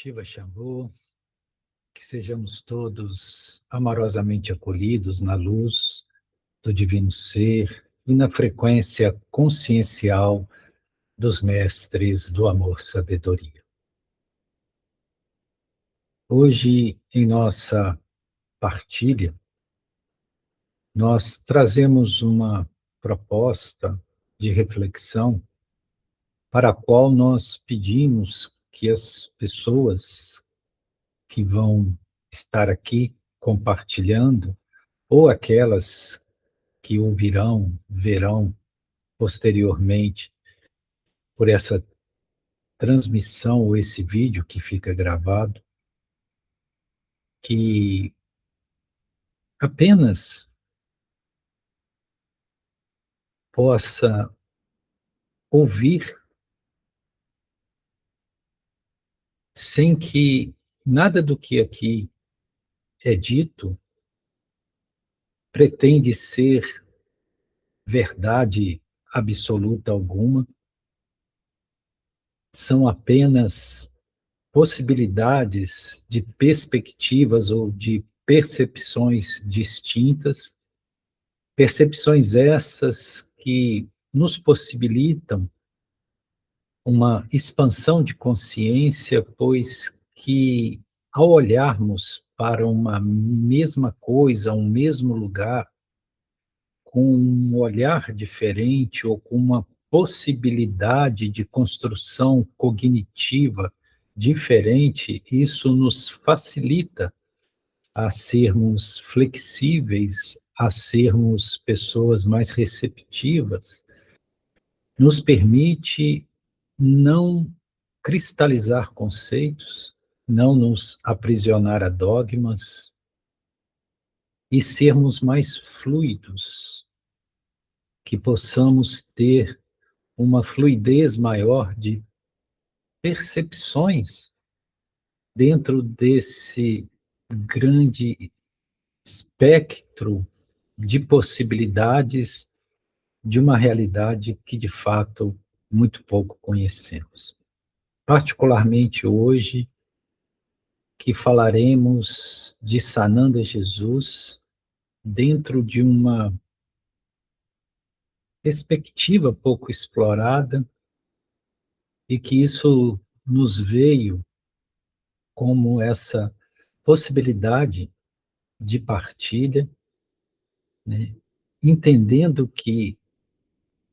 Shiva Shambhu, que sejamos todos amorosamente acolhidos na luz do Divino Ser e na frequência consciencial dos mestres do amor-sabedoria. Hoje, em nossa partilha, nós trazemos uma proposta de reflexão para a qual nós pedimos que as pessoas que vão estar aqui compartilhando, ou aquelas que ouvirão, verão posteriormente por essa transmissão ou esse vídeo que fica gravado, que apenas possa ouvir sem que nada do que aqui é dito pretende ser verdade absoluta alguma, são apenas possibilidades de perspectivas ou de percepções distintas, percepções essas que nos possibilitam uma expansão de consciência, pois que ao olharmos para uma mesma coisa, um mesmo lugar, com um olhar diferente ou com uma possibilidade de construção cognitiva diferente, isso nos facilita a sermos flexíveis, a sermos pessoas mais receptivas, nos permite não cristalizar conceitos, não nos aprisionar a dogmas e sermos mais fluidos, que possamos ter uma fluidez maior de percepções dentro desse grande espectro de possibilidades de uma realidade que, de fato, muito pouco conhecemos. Particularmente hoje, que falaremos de Sananda Jesus dentro de uma perspectiva pouco explorada e que isso nos veio como essa possibilidade de partilha, né? Entendendo que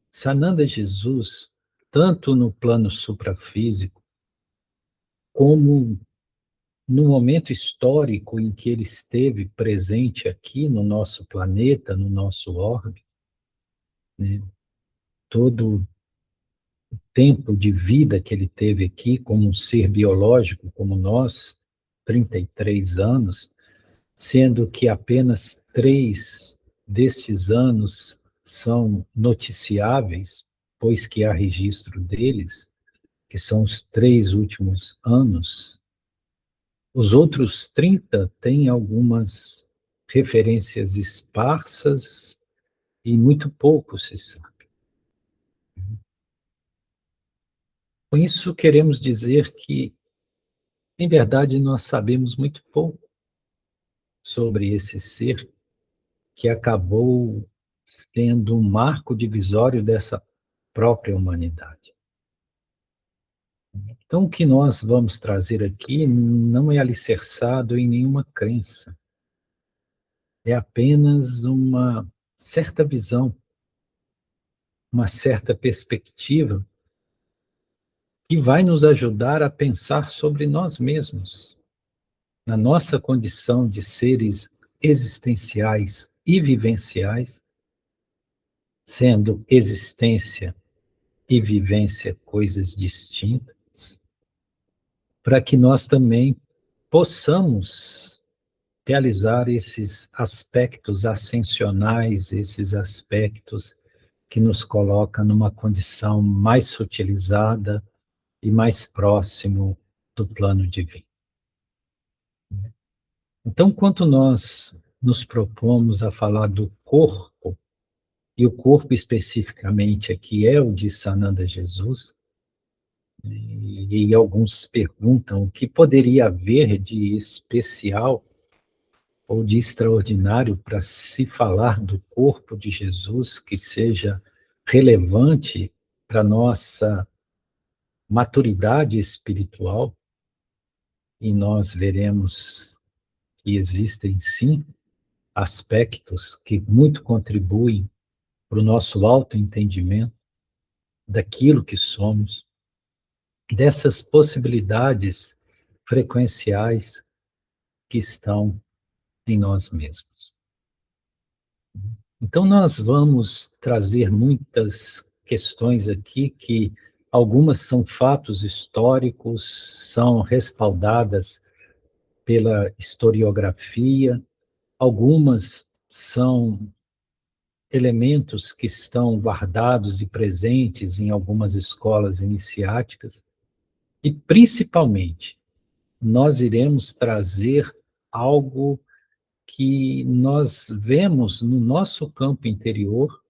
Sananda Jesus, tanto no plano suprafísico, como no momento histórico em que ele esteve presente aqui no nosso planeta, no nosso orbe, né? Todo o tempo de vida que ele teve aqui como um ser biológico como nós, 33 anos, sendo que apenas 3 destes anos são noticiáveis, pois que há registro deles, que são os 3 últimos anos. Os outros 30 têm algumas referências esparsas e muito pouco se sabe. Com isso, queremos dizer que, em verdade, nós sabemos muito pouco sobre esse ser que acabou sendo um marco divisório dessa própria humanidade. Então, o que nós vamos trazer aqui não é alicerçado em nenhuma crença. É apenas uma certa visão, uma certa perspectiva que vai nos ajudar a pensar sobre nós mesmos, na nossa condição de seres existenciais e vivenciais, sendo existência e vivência coisas distintas, para que nós também possamos realizar esses aspectos ascensionais, esses aspectos que nos colocam numa condição mais sutilizada e mais próximo do plano divino. Então, quanto nós nos propomos a falar do corpo, e o corpo especificamente aqui é o de Sananda Jesus, E alguns perguntam o que poderia haver de especial ou de extraordinário para se falar do corpo de Jesus que seja relevante para nossa maturidade espiritual, e nós veremos que existem sim aspectos que muito contribuem para o nosso autoentendimento daquilo que somos, dessas possibilidades frequenciais que estão em nós mesmos. Então, nós vamos trazer muitas questões aqui que algumas são fatos históricos, são respaldadas pela historiografia, algumas são elementos que estão guardados e presentes em algumas escolas iniciáticas, e principalmente nós iremos trazer algo que nós vemos no nosso campo interior,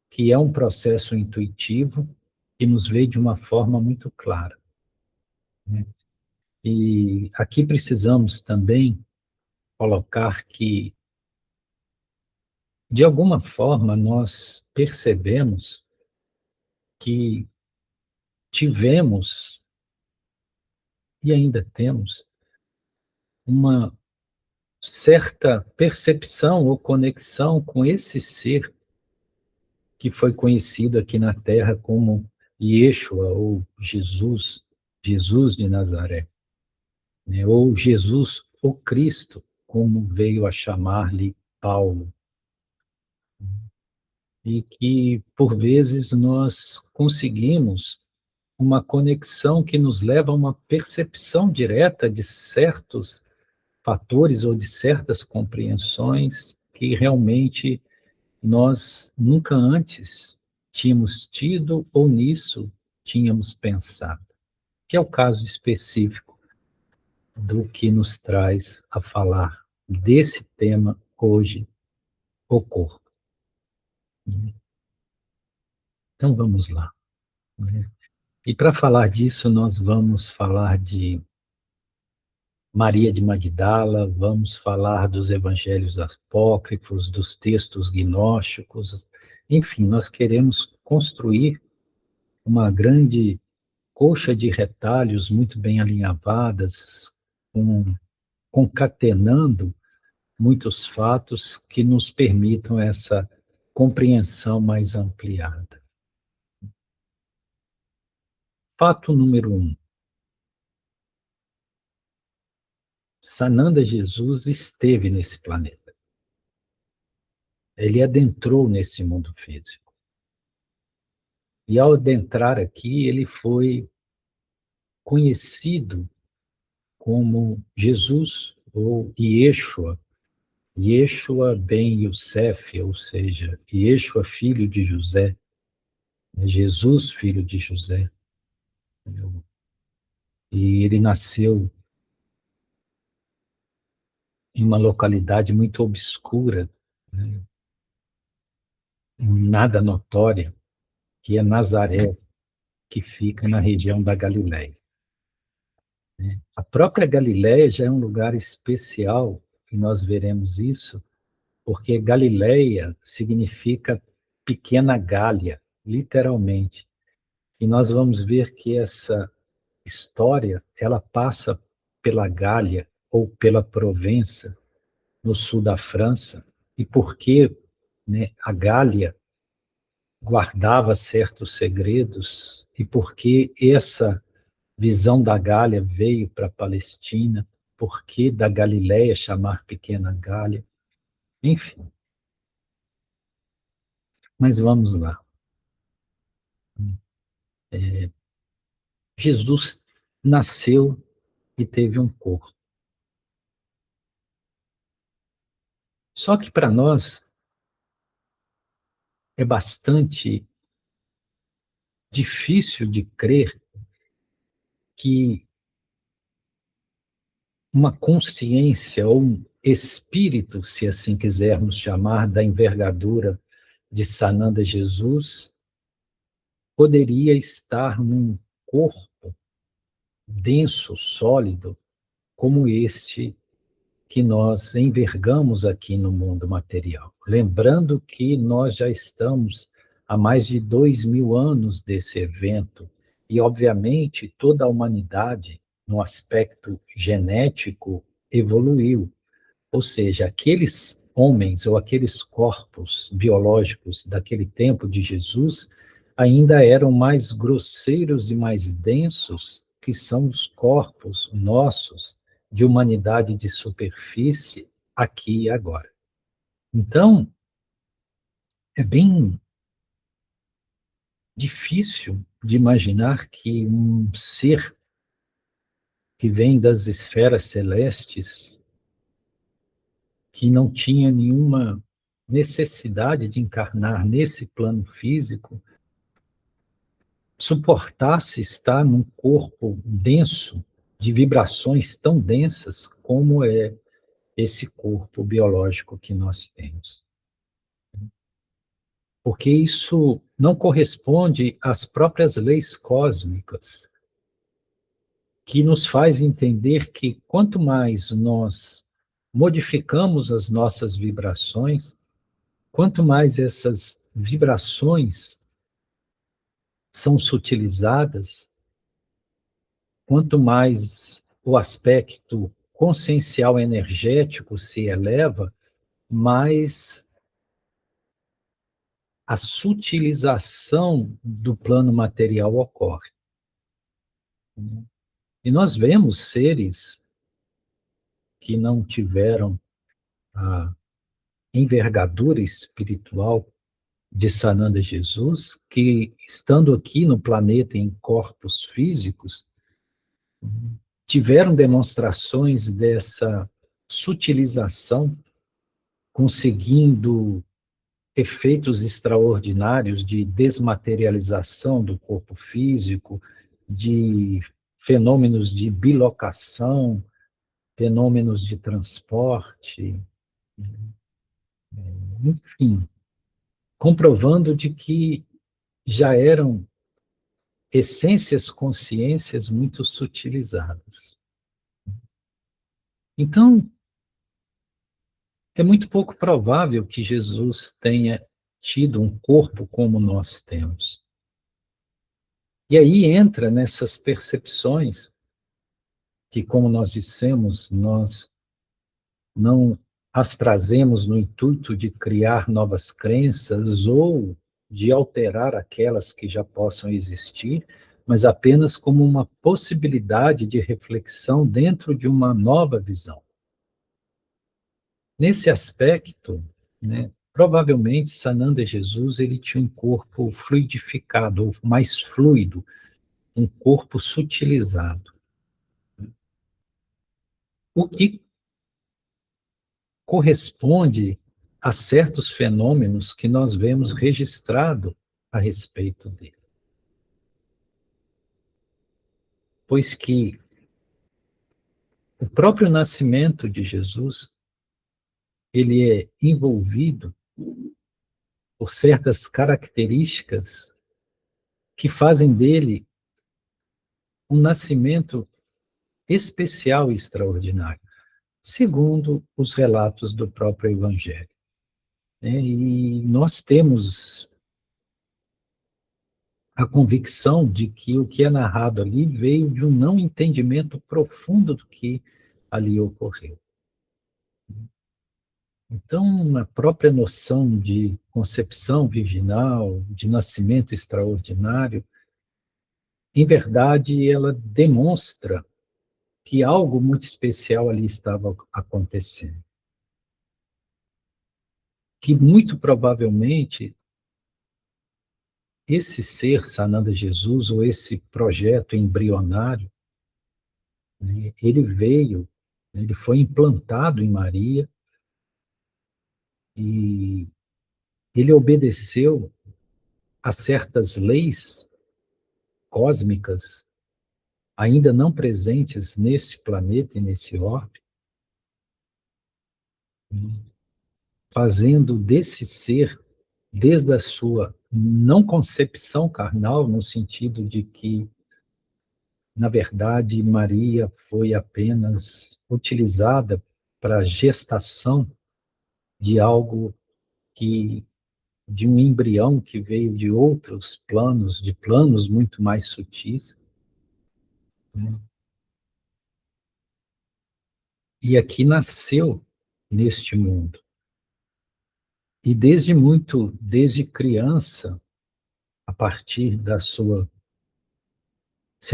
que é um processo intuitivo, que nos vê de uma forma muito clara, né? E aqui precisamos também colocar que, de alguma forma, nós percebemos que tivemos, e ainda temos, uma certa percepção ou conexão com esse ser que foi conhecido aqui na Terra como Yeshua, ou Jesus, Jesus de Nazaré, né? Ou Jesus, o Cristo, como veio a chamar-lhe Paulo. E que, por vezes, nós conseguimos uma conexão que nos leva a uma percepção direta de certos fatores ou de certas compreensões que realmente nós nunca antes tínhamos tido ou nisso tínhamos pensado, que é o caso específico do que nos traz a falar desse tema hoje, o corpo. Então vamos lá, né? E para falar disso, nós vamos falar de Maria de Magdala, vamos falar dos evangelhos apócrifos, dos textos gnósticos, enfim, nós queremos construir uma grande coxa de retalhos muito bem alinhavadas, concatenando muitos fatos que nos permitam essa compreensão mais ampliada. Fato número 1. Sananda Jesus esteve nesse planeta. Ele adentrou nesse mundo físico. E ao adentrar aqui, ele foi conhecido como Jesus, ou Yeshua, Yeshua ben Yosef, ou seja, Yeshua filho de José, Jesus filho de José. E ele nasceu em uma localidade muito obscura, né, nada notória, que é Nazaré, que fica na região da Galileia. A própria Galileia já é um lugar especial, e nós veremos isso, porque Galileia significa pequena Gália, literalmente. E nós vamos ver que essa história, ela passa pela Gália, ou pela Provença, no sul da França, e porque, né, a Gália guardava certos segredos, e porque essa visão da Gália veio para a Palestina, porque da Galileia chamar pequena Gália, enfim. Mas vamos lá. Jesus nasceu e teve um corpo. Só que para nós é bastante difícil de crer que uma consciência ou um espírito, se assim quisermos chamar, da envergadura de Sananda Jesus, poderia estar num corpo denso, sólido, como este que nós envergamos aqui no mundo material. Lembrando que nós já estamos há mais de 2000 anos desse evento, e, obviamente, toda a humanidade, no aspecto genético, evoluiu. Ou seja, aqueles homens ou aqueles corpos biológicos daquele tempo de Jesus ainda eram mais grosseiros e mais densos que são os corpos nossos de humanidade de superfície aqui e agora. Então, é bem difícil de imaginar que um ser que vem das esferas celestes, que não tinha nenhuma necessidade de encarnar nesse plano físico, suportasse estar num corpo denso, de vibrações tão densas como é esse corpo biológico que nós temos. Porque isso não corresponde às próprias leis cósmicas, que nos faz entender que quanto mais nós modificamos as nossas vibrações, quanto mais essas vibrações são sutilizadas, quanto mais o aspecto consciencial energético se eleva, mais a sutilização do plano material ocorre. E nós vemos seres que não tiveram a envergadura espiritual de Sananda Jesus, que, estando aqui no planeta em corpos físicos, tiveram demonstrações dessa sutilização, conseguindo efeitos extraordinários de desmaterialização do corpo físico, de fenômenos de bilocação, fenômenos de transporte, enfim, comprovando de que já eram essências consciências muito sutilizadas. Então, é muito pouco provável que Jesus tenha tido um corpo como nós temos. E aí entra nessas percepções que, como nós dissemos, nós não as trazemos no intuito de criar novas crenças ou de alterar aquelas que já possam existir, mas apenas como uma possibilidade de reflexão dentro de uma nova visão. Nesse aspecto, né, provavelmente Sananda Jesus ele tinha um corpo fluidificado, ou mais fluido, um corpo sutilizado. O que corresponde a certos fenômenos que nós vemos registrado a respeito dele. Pois que o próprio nascimento de Jesus, ele é envolvido por certas características que fazem dele um nascimento especial e extraordinário, segundo os relatos do próprio Evangelho. E nós temos a convicção de que o que é narrado ali veio de um não entendimento profundo do que ali ocorreu. Então, a própria noção de concepção virginal, de nascimento extraordinário, em verdade, ela demonstra que algo muito especial ali estava acontecendo. Que muito provavelmente esse ser Sananda Jesus, ou esse projeto embrionário, né, ele foi implantado em Maria e ele obedeceu a certas leis cósmicas ainda não presentes nesse planeta e nesse orbe, fazendo desse ser, desde a sua não concepção carnal, no sentido de que na verdade, Maria foi apenas utilizada para a gestação de algo que, de um embrião que veio de outros planos, de planos muito mais sutis, né? E aqui nasceu neste mundo. E desde criança, a partir da seu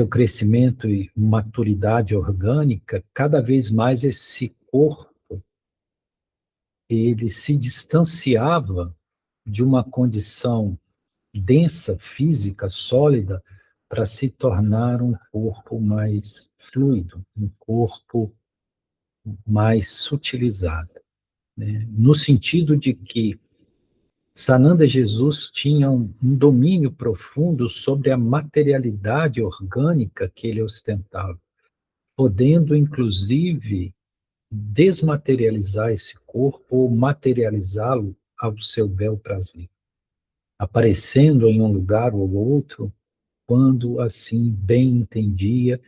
crescimento e maturidade orgânica, cada vez mais esse corpo ele se distanciava de uma condição densa, física, sólida, para se tornar um corpo mais fluido, um corpo mais sutilizado, né? No sentido de que Sananda Jesus tinha um domínio profundo sobre a materialidade orgânica que ele ostentava, podendo, inclusive, desmaterializar esse corpo ou materializá-lo ao seu bel prazer, aparecendo em um lugar ou outro, quando assim bem entendia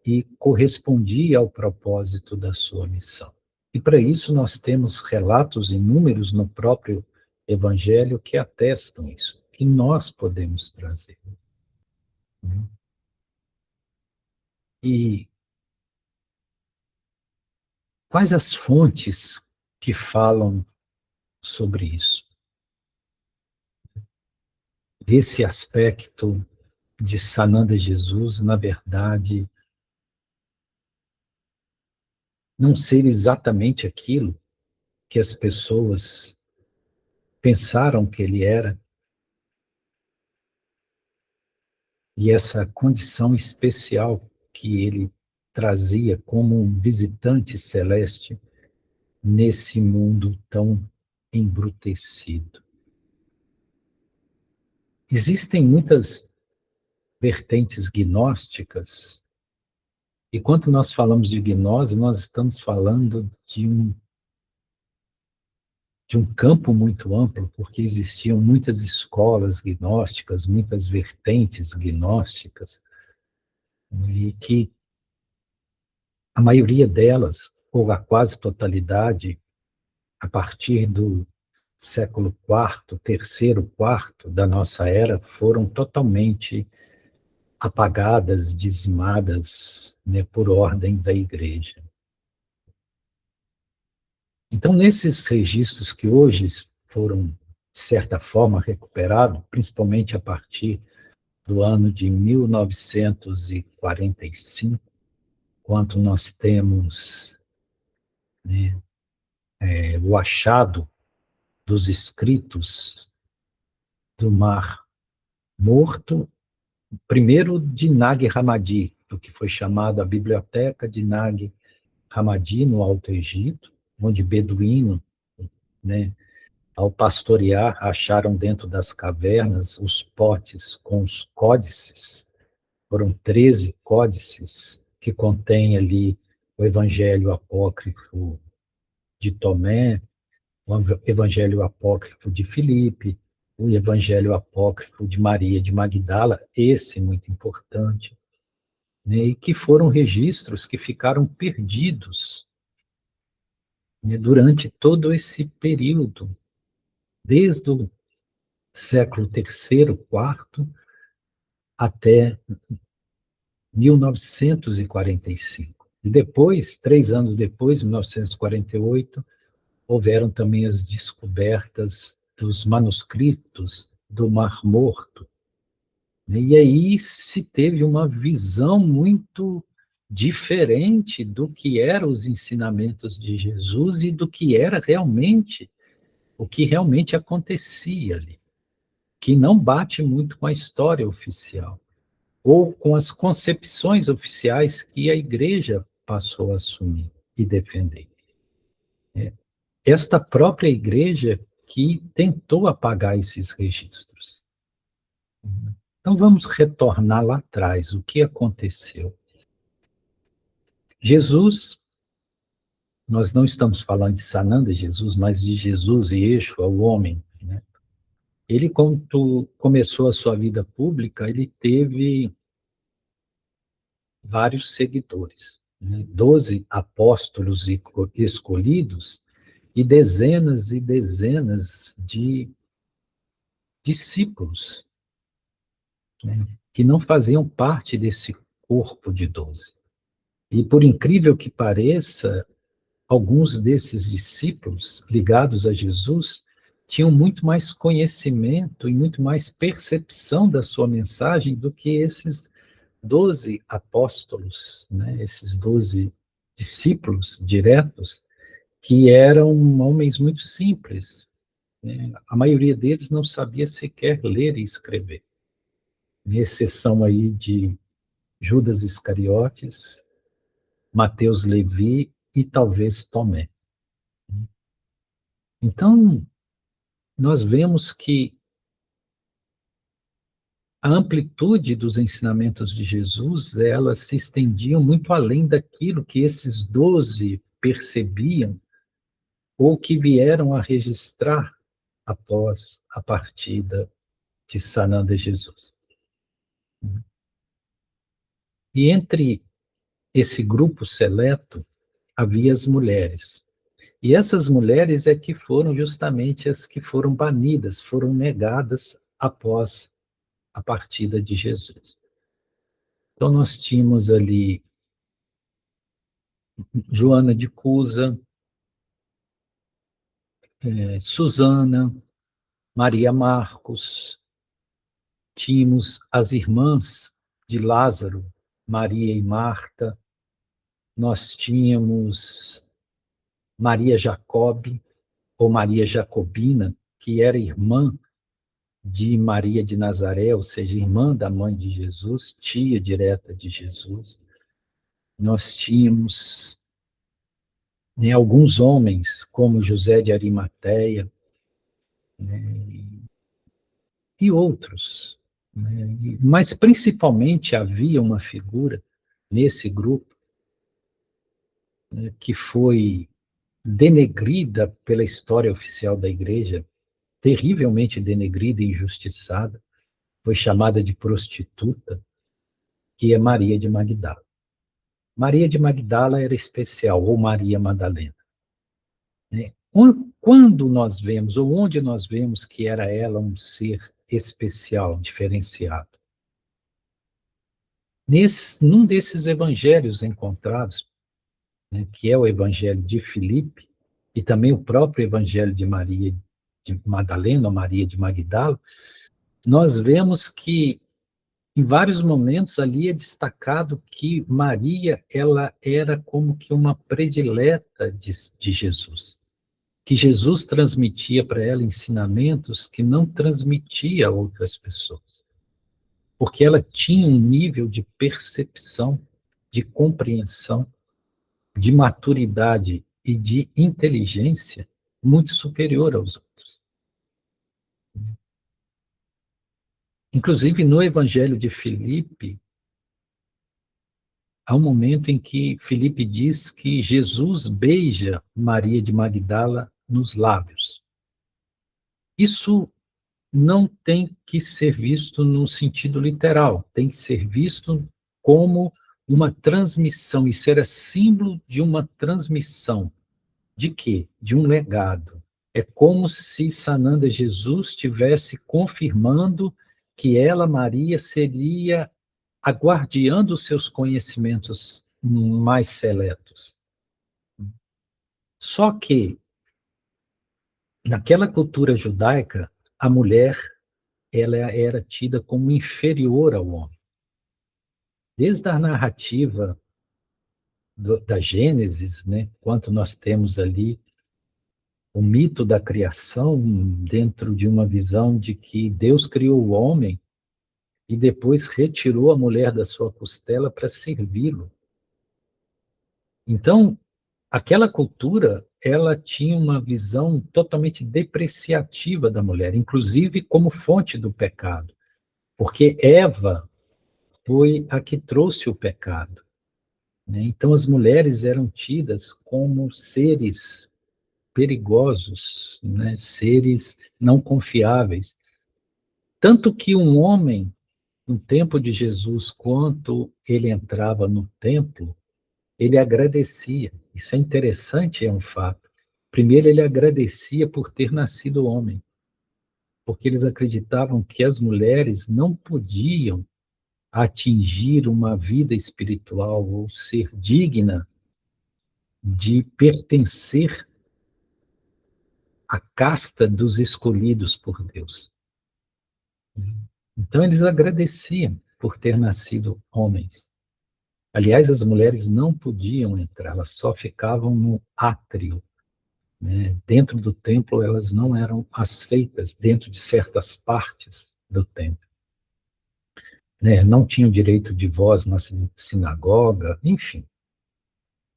e correspondia ao propósito da sua missão. E para isso nós temos relatos inúmeros no próprio Evangelho que atestam isso, que nós podemos trazer, né? E quais as fontes que falam sobre isso? Esse aspecto de Sananda Jesus, na verdade, não ser exatamente aquilo que as pessoas pensaram que ele era, e essa condição especial que ele trazia como um visitante celeste nesse mundo tão embrutecido. Existem muitas vertentes gnósticas, e quando nós falamos de gnose, nós estamos falando de um campo muito amplo, porque existiam muitas escolas gnósticas, muitas vertentes gnósticas, e que a maioria delas, ou a quase totalidade, a partir do século IV, terceiro, quarto da nossa era, foram totalmente apagadas, dizimadas, né, por ordem da Igreja. Então, nesses registros que hoje foram, de certa forma, recuperados, principalmente a partir do ano de 1945, quando nós temos, né, o achado dos escritos do Mar Morto, primeiro de Nag Hammadi, do que foi chamado a Biblioteca de Nag Hammadi, no Alto Egito, onde beduíno, né, ao pastorear, acharam dentro das cavernas os potes com os códices. Foram 13 códices que contêm ali o Evangelho Apócrifo de Tomé, o Evangelho Apócrifo de Filipe, o Evangelho Apócrifo de Maria de Magdala, esse muito importante, né, e que foram registros que ficaram perdidos, né, durante todo esse período, desde o século terceiro, quarto, até 1945. E depois, 3 anos depois, em 1948, houveram também as descobertas dos manuscritos do Mar Morto. E aí se teve uma visão muito diferente do que eram os ensinamentos de Jesus e do que era realmente, o que realmente acontecia ali, que não bate muito com a história oficial, ou com as concepções oficiais que a Igreja passou a assumir e defender. Esta própria Igreja que tentou apagar esses registros. Então vamos retornar lá atrás, o que aconteceu? Jesus, nós não estamos falando de Sananda Jesus, mas de Jesus e Yeshua, o homem, né? Ele, quando começou a sua vida pública, ele teve vários seguidores, né? 12 apóstolos escolhidos e dezenas de discípulos, né, que não faziam parte desse corpo de 12. E por incrível que pareça, alguns desses discípulos ligados a Jesus tinham muito mais conhecimento e muito mais percepção da sua mensagem do que esses 12 apóstolos, né? Esses 12 discípulos diretos, que eram homens muito simples, né? A maioria deles não sabia sequer ler e escrever, exceção aí de Judas Iscariotes, Mateus Levi e talvez Tomé. Então, nós vemos que a amplitude dos ensinamentos de Jesus, elas se estendiam muito além daquilo que esses 12 percebiam ou que vieram a registrar após a partida de Sananda Jesus. E entre esse grupo seleto havia as mulheres. E essas mulheres é que foram justamente as que foram banidas, foram negadas após a partida de Jesus. Então nós tínhamos ali Joana de Cusa, Susana, Maria Marcos, tínhamos as irmãs de Lázaro, Maria e Marta, nós tínhamos Maria Jacobe, ou Maria Jacobina, que era irmã de Maria de Nazaré, ou seja, irmã da mãe de Jesus, tia direta de Jesus. Nós tínhamos, né, alguns homens, como José de Arimateia, né, e outros, né, mas principalmente havia uma figura nesse grupo, né, que foi denegrida pela história oficial da igreja, terrivelmente denegrida e injustiçada, foi chamada de prostituta, que é Maria de Magdala. Maria de Magdala era especial, ou Maria Madalena, né? Quando nós vemos, ou onde nós vemos que era ela um ser especial, diferenciado? Num desses evangelhos encontrados, né, que é o evangelho de Filipe, e também o próprio evangelho de Maria de Madalena, ou Maria de Magdala, nós vemos que em vários momentos ali é destacado que Maria, ela era como que uma predileta de Jesus, que Jesus transmitia para ela ensinamentos que não transmitia a outras pessoas, porque ela tinha um nível de percepção, de compreensão, de maturidade e de inteligência muito superior aos outros. Inclusive, no Evangelho de Filipe, há um momento em que Filipe diz que Jesus beija Maria de Magdala nos lábios. Isso não tem que ser visto no sentido literal, tem que ser visto como uma transmissão. Isso era símbolo de uma transmissão. De quê? De um legado. É como se Sananda Jesus estivesse confirmando que ela, Maria, seria a guardiã dos seus conhecimentos mais seletos. Só que, naquela cultura judaica, a mulher ela era tida como inferior ao homem. Desde a narrativa da Gênesis, né, quanto nós temos ali o mito da criação dentro de uma visão de que Deus criou o homem e depois retirou a mulher da sua costela para servi-lo. Então, aquela cultura, ela tinha uma visão totalmente depreciativa da mulher, inclusive como fonte do pecado, porque Eva foi a que trouxe o pecado, né? Então, as mulheres eram tidas como seres perigosos, né? Seres não confiáveis. Tanto que um homem no tempo de Jesus, quando ele entrava no templo, ele agradecia. Isso é interessante, é um fato. Primeiro, ele agradecia por ter nascido homem, porque eles acreditavam que as mulheres não podiam atingir uma vida espiritual ou ser digna de pertencer à casta dos escolhidos por Deus. Então, eles agradeciam por ter nascido homens. Aliás, as mulheres não podiam entrar, elas só ficavam no átrio, né? Dentro do templo, elas não eram aceitas dentro de certas partes do templo, né? Não tinham direito de voz na sinagoga, enfim.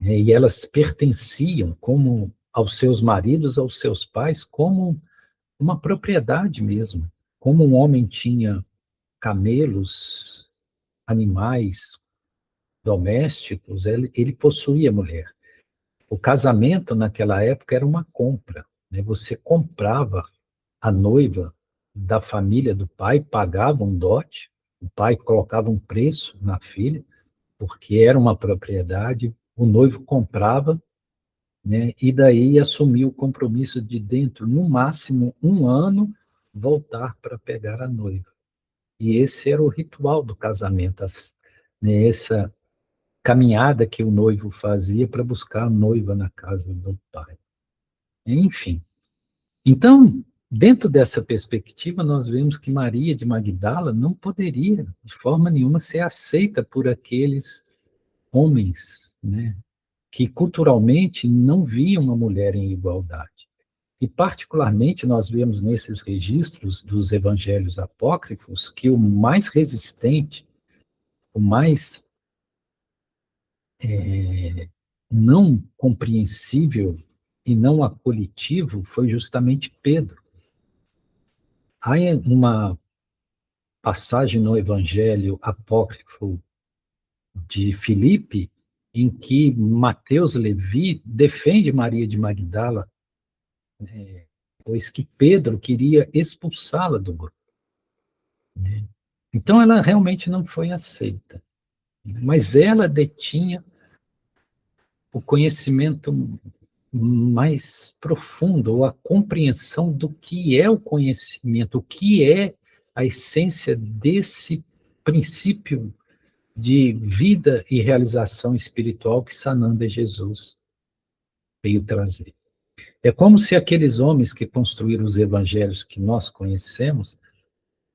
E elas pertenciam como aos seus maridos, aos seus pais, como uma propriedade mesmo. Como um homem tinha camelos, animais domésticos, ele possuía a mulher. O casamento naquela época era uma compra, né? Você comprava a noiva da família do pai, pagava um dote, o pai colocava um preço na filha, porque era uma propriedade, o noivo comprava, né? E daí assumia o compromisso de dentro, no máximo 1 ano, voltar para pegar a noiva. E esse era o ritual do casamento, né? Essa caminhada que o noivo fazia para buscar a noiva na casa do pai. Enfim. Então, dentro dessa perspectiva, nós vemos que Maria de Magdala não poderia, de forma nenhuma, ser aceita por aqueles homens, né, que culturalmente não viam a mulher em igualdade. E, particularmente, nós vemos nesses registros dos evangelhos apócrifos que o mais resistente, o mais não compreensível e não acolitivo foi justamente Pedro. Há uma passagem no Evangelho apócrifo de Filipe, em que Mateus Levi defende Maria de Magdala, pois que Pedro queria expulsá-la do grupo. Então ela realmente não foi aceita, mas ela detinha o conhecimento mais profundo, ou a compreensão do que é o conhecimento, o que é a essência desse princípio de vida e realização espiritual que Sananda Jesus veio trazer. É como se aqueles homens que construíram os evangelhos que nós conhecemos,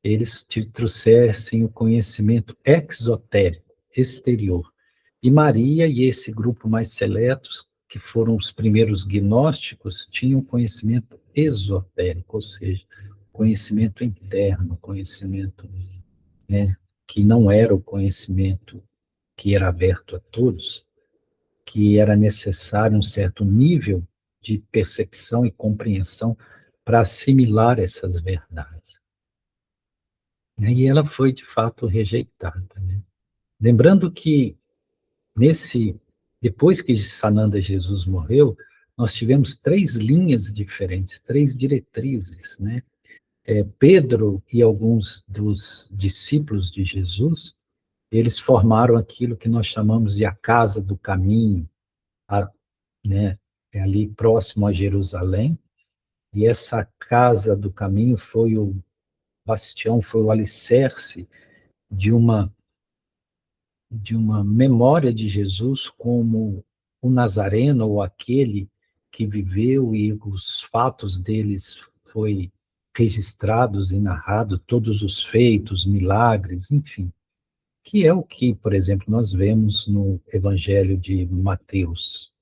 eles te trouxessem o conhecimento exotérico, exterior. E Maria e esse grupo mais seletos, que foram os primeiros gnósticos, tinham conhecimento esotérico, ou seja, conhecimento interno, conhecimento, né, que não era o conhecimento que era aberto a todos, que era necessário um certo nível de percepção e compreensão para assimilar essas verdades. E ela foi, de fato, rejeitada, né? Lembrando que, depois que Sananda Jesus morreu, nós tivemos 3 linhas diferentes, 3 diretrizes, né? Pedro e alguns dos discípulos de Jesus, eles formaram aquilo que nós chamamos de a Casa do Caminho, né, ali próximo a Jerusalém, e essa Casa do Caminho foi o bastião, foi o alicerce de uma memória de Jesus como o Nazareno, ou aquele que viveu e os fatos deles foi registrados e narrado, todos os feitos, milagres, enfim, que é o que, por exemplo, nós vemos no Evangelho de Mateus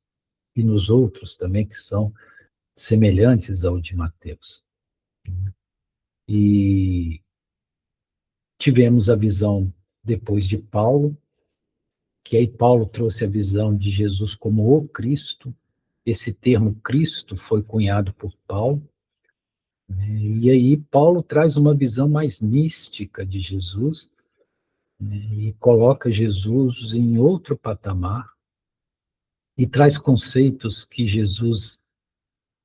e nos outros também que são semelhantes ao de Mateus. E tivemos a visão depois de Paulo, que aí Paulo trouxe a visão de Jesus como o Cristo. Esse termo Cristo foi cunhado por Paulo, né? E aí Paulo traz uma visão mais mística de Jesus, né? E coloca Jesus em outro patamar, e traz conceitos que Jesus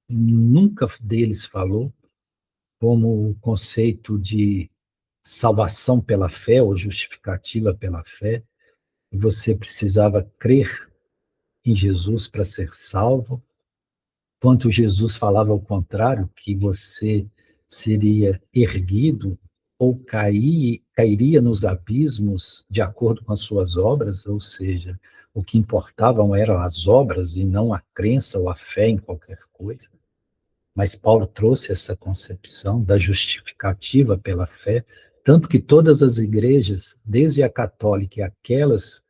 nunca deles falou, como o conceito de salvação pela fé ou justificativa pela fé, e você precisava crer em Jesus para ser salvo, quanto Jesus falava ao contrário, que você seria erguido ou cairia nos abismos de acordo com as suas obras, ou seja, o que importavam eram as obras e não a crença ou a fé em qualquer coisa. Mas Paulo trouxe essa concepção da justificativa pela fé, tanto que todas as igrejas, desde a católica e aquelas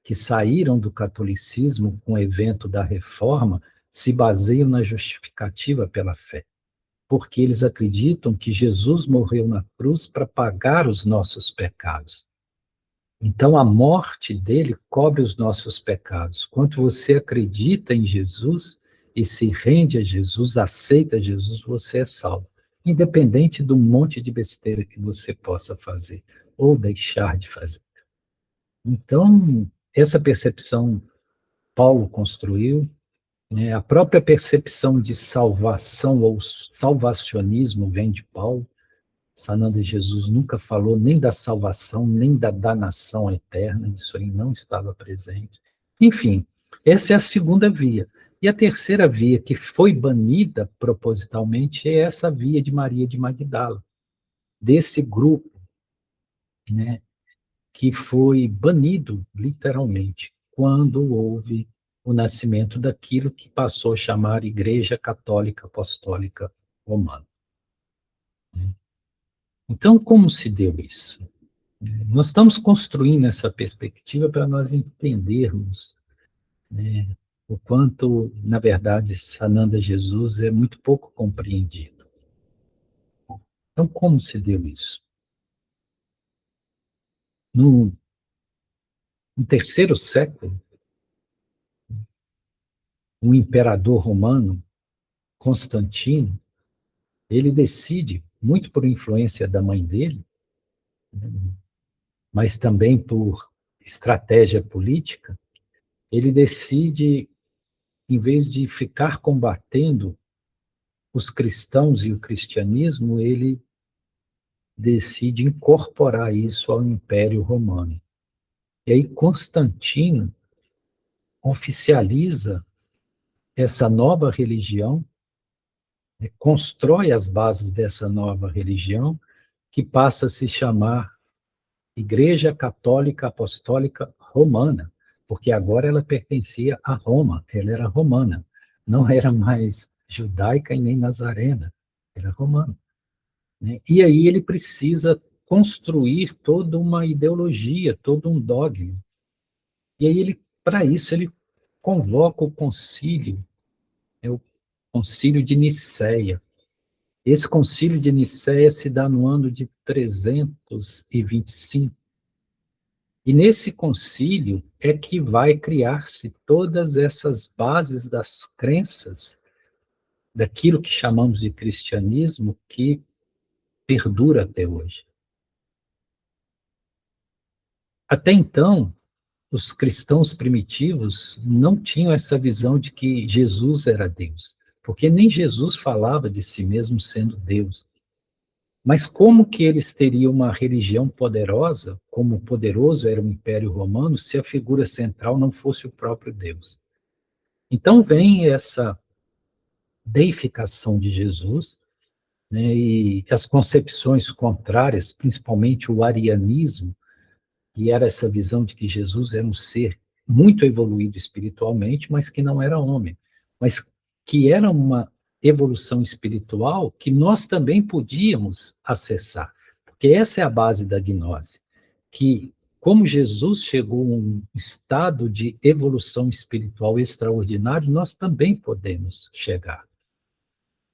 que saíram do catolicismo com o evento da Reforma, se baseiam na justificativa pela fé, porque eles acreditam que Jesus morreu na cruz para pagar os nossos pecados. Então, a morte dele cobre os nossos pecados. Quando você acredita em Jesus e se rende a Jesus, aceita Jesus, você é salvo. Independente do monte de besteira que você possa fazer ou deixar de fazer. Então, essa percepção Paulo construiu, né? A própria percepção de salvação ou salvacionismo vem de Paulo. Sananda Jesus nunca falou nem da salvação, nem da danação eterna, isso aí não estava presente. Enfim, essa é a segunda via. E a terceira via, que foi banida propositalmente, é essa via de Maria de Magdala, desse grupo, né, que foi banido, literalmente, quando houve o nascimento daquilo que passou a chamar Igreja Católica Apostólica Romana. Então, como se deu isso? Nós estamos construindo essa perspectiva para nós entendermos, né, o quanto, na verdade, Sananda Jesus é muito pouco compreendido. Então, como se deu isso? No terceiro século, um imperador romano, Constantino, ele decide, muito por influência da mãe dele, né, mas também por estratégia política, ele decide, em vez de ficar combatendo os cristãos e o cristianismo, ele decide incorporar isso ao Império Romano. E aí Constantino oficializa essa nova religião, né, constrói as bases dessa nova religião, que passa a se chamar Igreja Católica Apostólica Romana, porque agora ela pertencia a Roma, ela era romana, não era mais judaica e nem nazarena, era romana. Né? E aí ele precisa construir toda uma ideologia, todo um dogma. E aí ele, para isso, ele convoca o concílio, é o concílio de Nicéia. Esse concílio de Nicéia se dá no ano de 325. E nesse concílio é que vai criar-se todas essas bases das crenças, daquilo que chamamos de cristianismo, que perdura até hoje. Até então, os cristãos primitivos não tinham essa visão de que Jesus era Deus, porque nem Jesus falava de si mesmo sendo Deus. Mas como que eles teriam uma religião poderosa, como poderoso era o Império Romano, se a figura central não fosse o próprio Deus? Então vem essa deificação de Jesus, né, e as concepções contrárias, principalmente o arianismo, que era essa visão de que Jesus era um ser muito evoluído espiritualmente, mas que não era homem, mas que era uma evolução espiritual que nós também podíamos acessar, porque essa é a base da gnose, que como Jesus chegou a um estado de evolução espiritual extraordinário, nós também podemos chegar.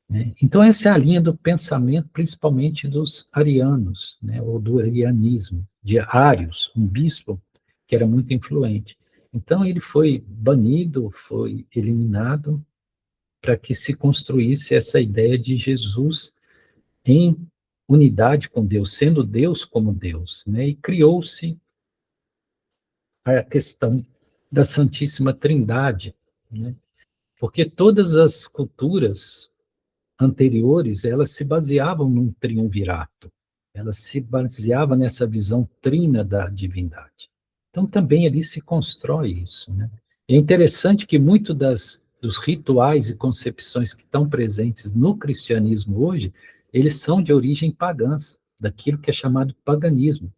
Né? Então, essa é a linha do pensamento, principalmente dos arianos, né, ou do arianismo, de Arius, um bispo que era muito influente. Então, ele foi banido, foi eliminado, para que se construísse essa ideia de Jesus em unidade com Deus, sendo Deus como Deus. Né? E criou-se a questão da Santíssima Trindade, né? Porque todas as culturas anteriores, elas se baseavam num triunvirato. ela se baseava nessa visão trina da divindade. Então, também ali se constrói isso, né? É interessante que muito dos rituais e concepções que estão presentes no cristianismo hoje, eles são de origem pagãs, daquilo que é chamado paganismo.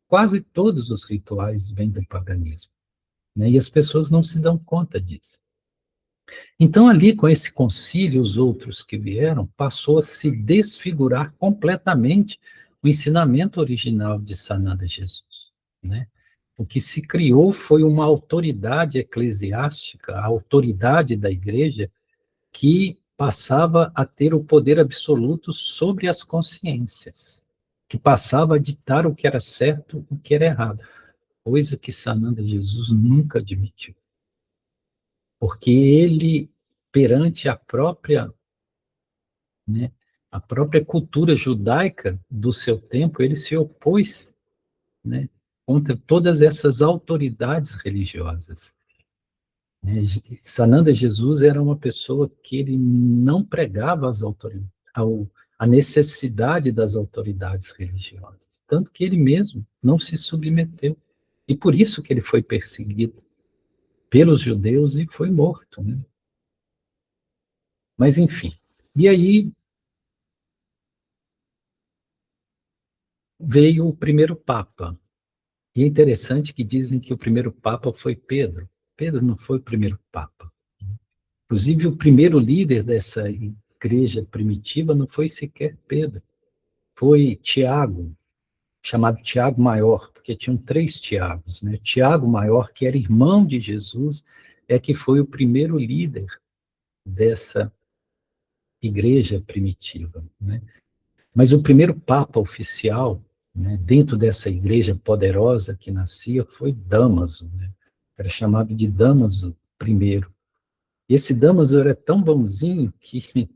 Quase todos os rituais vêm do paganismo, né? E as pessoas não se dão conta disso. Então, ali, com esse concílio, os outros que vieram, passou a se desfigurar completamente o ensinamento original de Sananda Jesus, né? O que se criou foi uma autoridade eclesiástica, a autoridade da igreja, que passava a ter o poder absoluto sobre as consciências, que passava a ditar o que era certo e o que era errado, coisa que Sananda Jesus nunca admitiu. Porque ele, perante né, a própria cultura judaica do seu tempo, ele se opôs, né, contra todas essas autoridades religiosas, né? Sananda Jesus era uma pessoa que ele não pregava as autoridades, a necessidade das autoridades religiosas, tanto que ele mesmo não se submeteu. E por isso que ele foi perseguido pelos judeus e foi morto, né? Mas, enfim. E aí veio o primeiro Papa. E é interessante que dizem que o primeiro Papa foi Pedro. Pedro não foi o primeiro Papa. Inclusive, o primeiro líder dessa igreja primitiva não foi sequer Pedro. Foi Tiago, chamado Tiago Maior, porque tinham 3 Tiagos, né? Tiago Maior, que era irmão de Jesus, é que foi o primeiro líder dessa igreja primitiva, né? Mas o primeiro Papa oficial, né, dentro dessa igreja poderosa que nascia, foi Damaso, né? Era chamado de Damaso I. E esse Damaso era tão bonzinho que,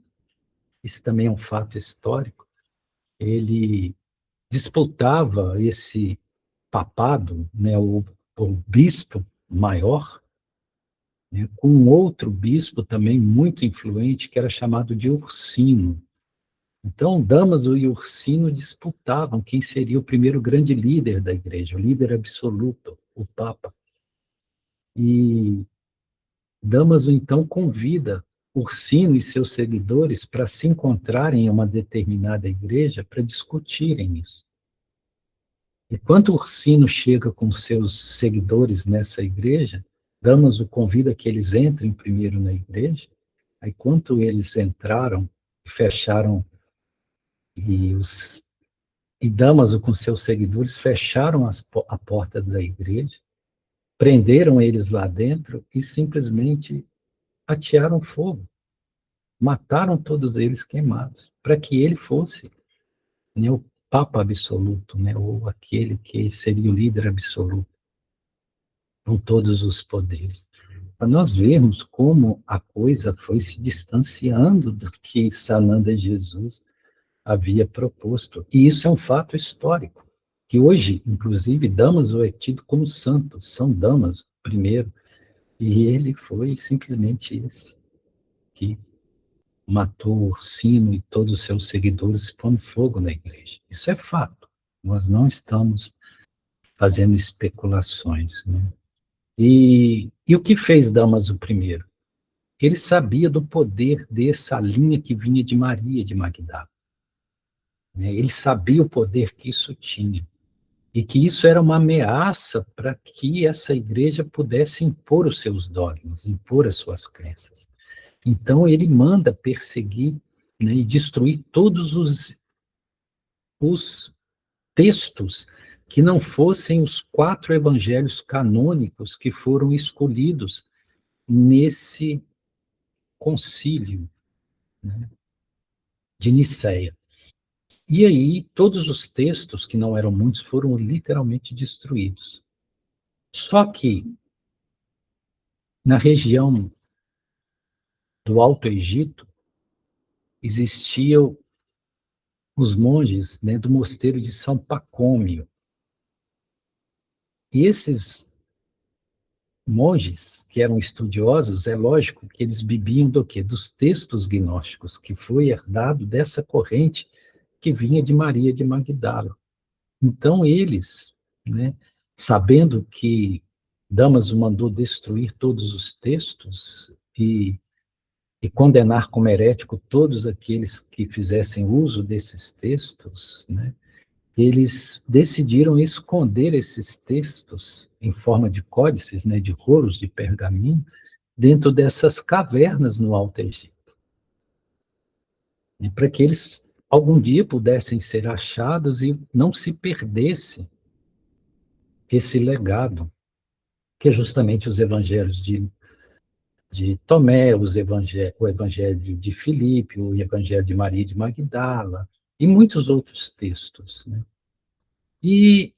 isso também é um fato histórico, ele disputava esse papado, né, o bispo maior, né, com um outro bispo também muito influente, que era chamado de Ursino. Então, Damaso e Ursino disputavam quem seria o primeiro grande líder da igreja, o líder absoluto, o Papa. E Damaso, então, convida Ursino e seus seguidores para se encontrarem em uma determinada igreja para discutirem isso. E quando Ursino chega com seus seguidores nessa igreja, Damaso convida que eles entrem primeiro na igreja. Aí, quando eles entraram e fecharam, e, e Damaso com seus seguidores fecharam a porta da igreja, prenderam eles lá dentro e simplesmente atearam fogo. Mataram todos eles queimados, para que ele fosse, né, o Papa absoluto, né, ou aquele que seria o líder absoluto, com todos os poderes. Para nós vermos como a coisa foi se distanciando do que Sananda Jesus havia proposto. E isso é um fato histórico, que hoje, inclusive, Damaso é tido como santo, São Damaso primeiro, e ele foi simplesmente esse que matou Ursino e todos os seus seguidores pondo fogo na igreja. Isso é fato. Nós não estamos fazendo especulações, né? E o que fez Damaso I? Ele sabia do poder dessa linha que vinha de Maria de Magdala, né? Ele sabia o poder que isso tinha. E que isso era uma ameaça para que essa igreja pudesse impor os seus dogmas, impor as suas crenças. Então, ele manda perseguir, né, e destruir todos os textos que não fossem os 4 evangelhos canônicos que foram escolhidos nesse concílio, né, de Nicéia. E aí, todos os textos, que não eram muitos, foram literalmente destruídos. Só que, na região do Alto Egito, existiam os monges, né, do mosteiro de São Pacômio. E esses monges, que eram estudiosos, é lógico que eles bebiam do quê? Dos textos gnósticos, que foi herdado dessa corrente que vinha de Maria de Magdala. Então eles, né, sabendo que Damaso mandou destruir todos os textos e condenar como herético todos aqueles que fizessem uso desses textos, né, eles decidiram esconder esses textos em forma de códices, né, de rolos de pergaminho, dentro dessas cavernas no Alto Egito, né, para que eles algum dia pudessem ser achados e não se perdesse esse legado, que é justamente os evangelhos de Tomé, o evangelho de Filipe, o evangelho de Maria de Magdala, e muitos outros textos, né? E,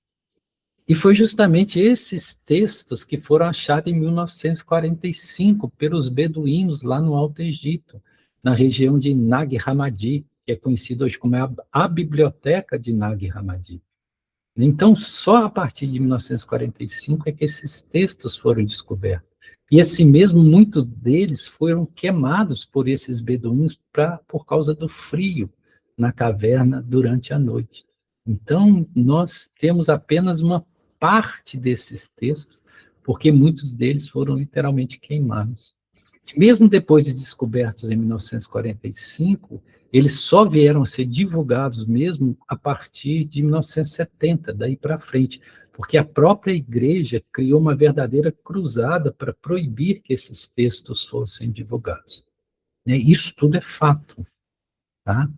e foi justamente esses textos que foram achados em 1945 pelos beduínos lá no Alto Egito, na região de Nag Hammadi, que é conhecido hoje como a Biblioteca de Nag Hammadi. Então, só a partir de 1945 é que esses textos foram descobertos. E assim mesmo, muitos deles foram queimados por esses beduínos por causa do frio na caverna durante a noite. Então, nós temos apenas uma parte desses textos, porque muitos deles foram literalmente queimados. Mesmo depois de descobertos em 1945, eles só vieram a ser divulgados mesmo a partir de 1970, daí para frente, porque a própria igreja criou uma verdadeira cruzada para proibir que esses textos fossem divulgados. Isso tudo é fato, tá?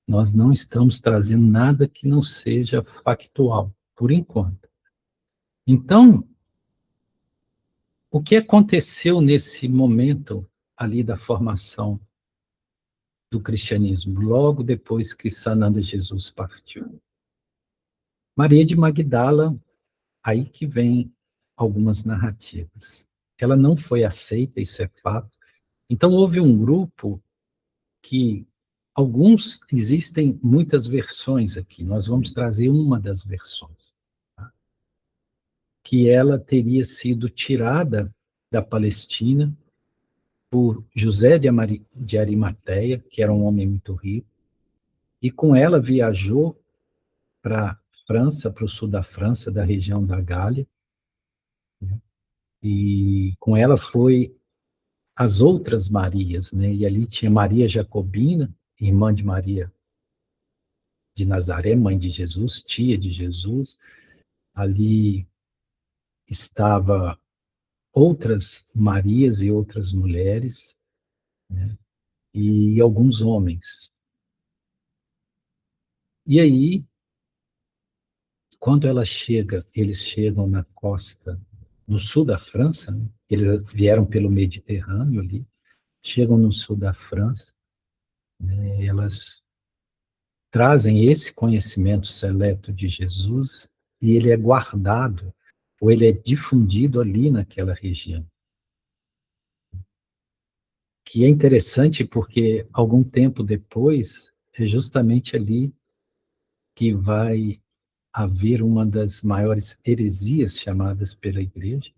Nós não estamos trazendo nada que não seja factual, por enquanto. Então, o que aconteceu nesse momento ali da formação do cristianismo, logo depois que Sananda Jesus partiu? Maria de Magdala, aí que vem algumas narrativas. Ela não foi aceita, isso é fato. Então houve um grupo que existem muitas versões aqui, nós vamos trazer uma das versões, tá? Que ela teria sido tirada da Palestina por José de Arimateia, que era um homem muito rico, e com ela viajou para França, para o sul da França, da região da Gália, né? E com ela foi as outras Marias, né? E ali tinha Maria Jacobina, irmã de Maria de Nazaré, mãe de Jesus, tia de Jesus. Ali estava outras Marias e outras mulheres, né? E alguns homens. E aí, quando eles chegam na costa, no sul da França, né? Eles vieram pelo Mediterrâneo ali, chegam no sul da França, né? Elas trazem esse conhecimento seleto de Jesus e ele é guardado, ou ele é difundido ali naquela região. Que é interessante porque algum tempo depois, é justamente ali que vai haver uma das maiores heresias chamadas pela igreja,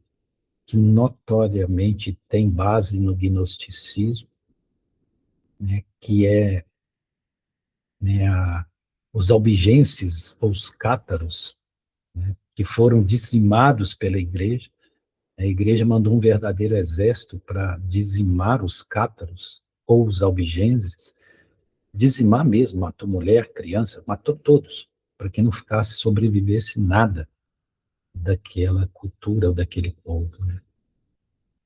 que notoriamente tem base no gnosticismo, né, que é, né, os albigenses, ou os cátaros, né, que foram dizimados pela igreja. A igreja mandou um verdadeiro exército para dizimar os cátaros, ou os albigenses, dizimar mesmo, matou mulher, criança, matou todos, para que não ficasse, sobrevivesse nada daquela cultura ou daquele povo, né?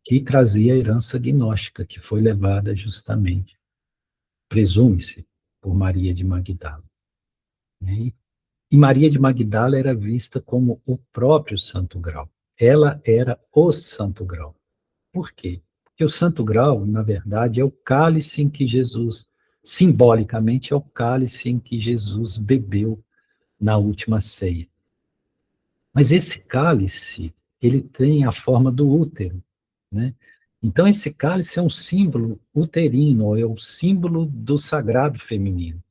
Que trazia a herança gnóstica, que foi levada justamente, presume-se, por Maria de Magdala, né? E Maria de Magdala era vista como o próprio Santo Grau. Ela era o Santo Grau. Por quê? Porque o Santo Grau, na verdade, é o cálice em que Jesus, simbolicamente, é o cálice em que Jesus bebeu na última ceia. Mas esse cálice, ele tem a forma do útero, né? Então, esse cálice é um símbolo uterino, é o símbolo do sagrado feminino.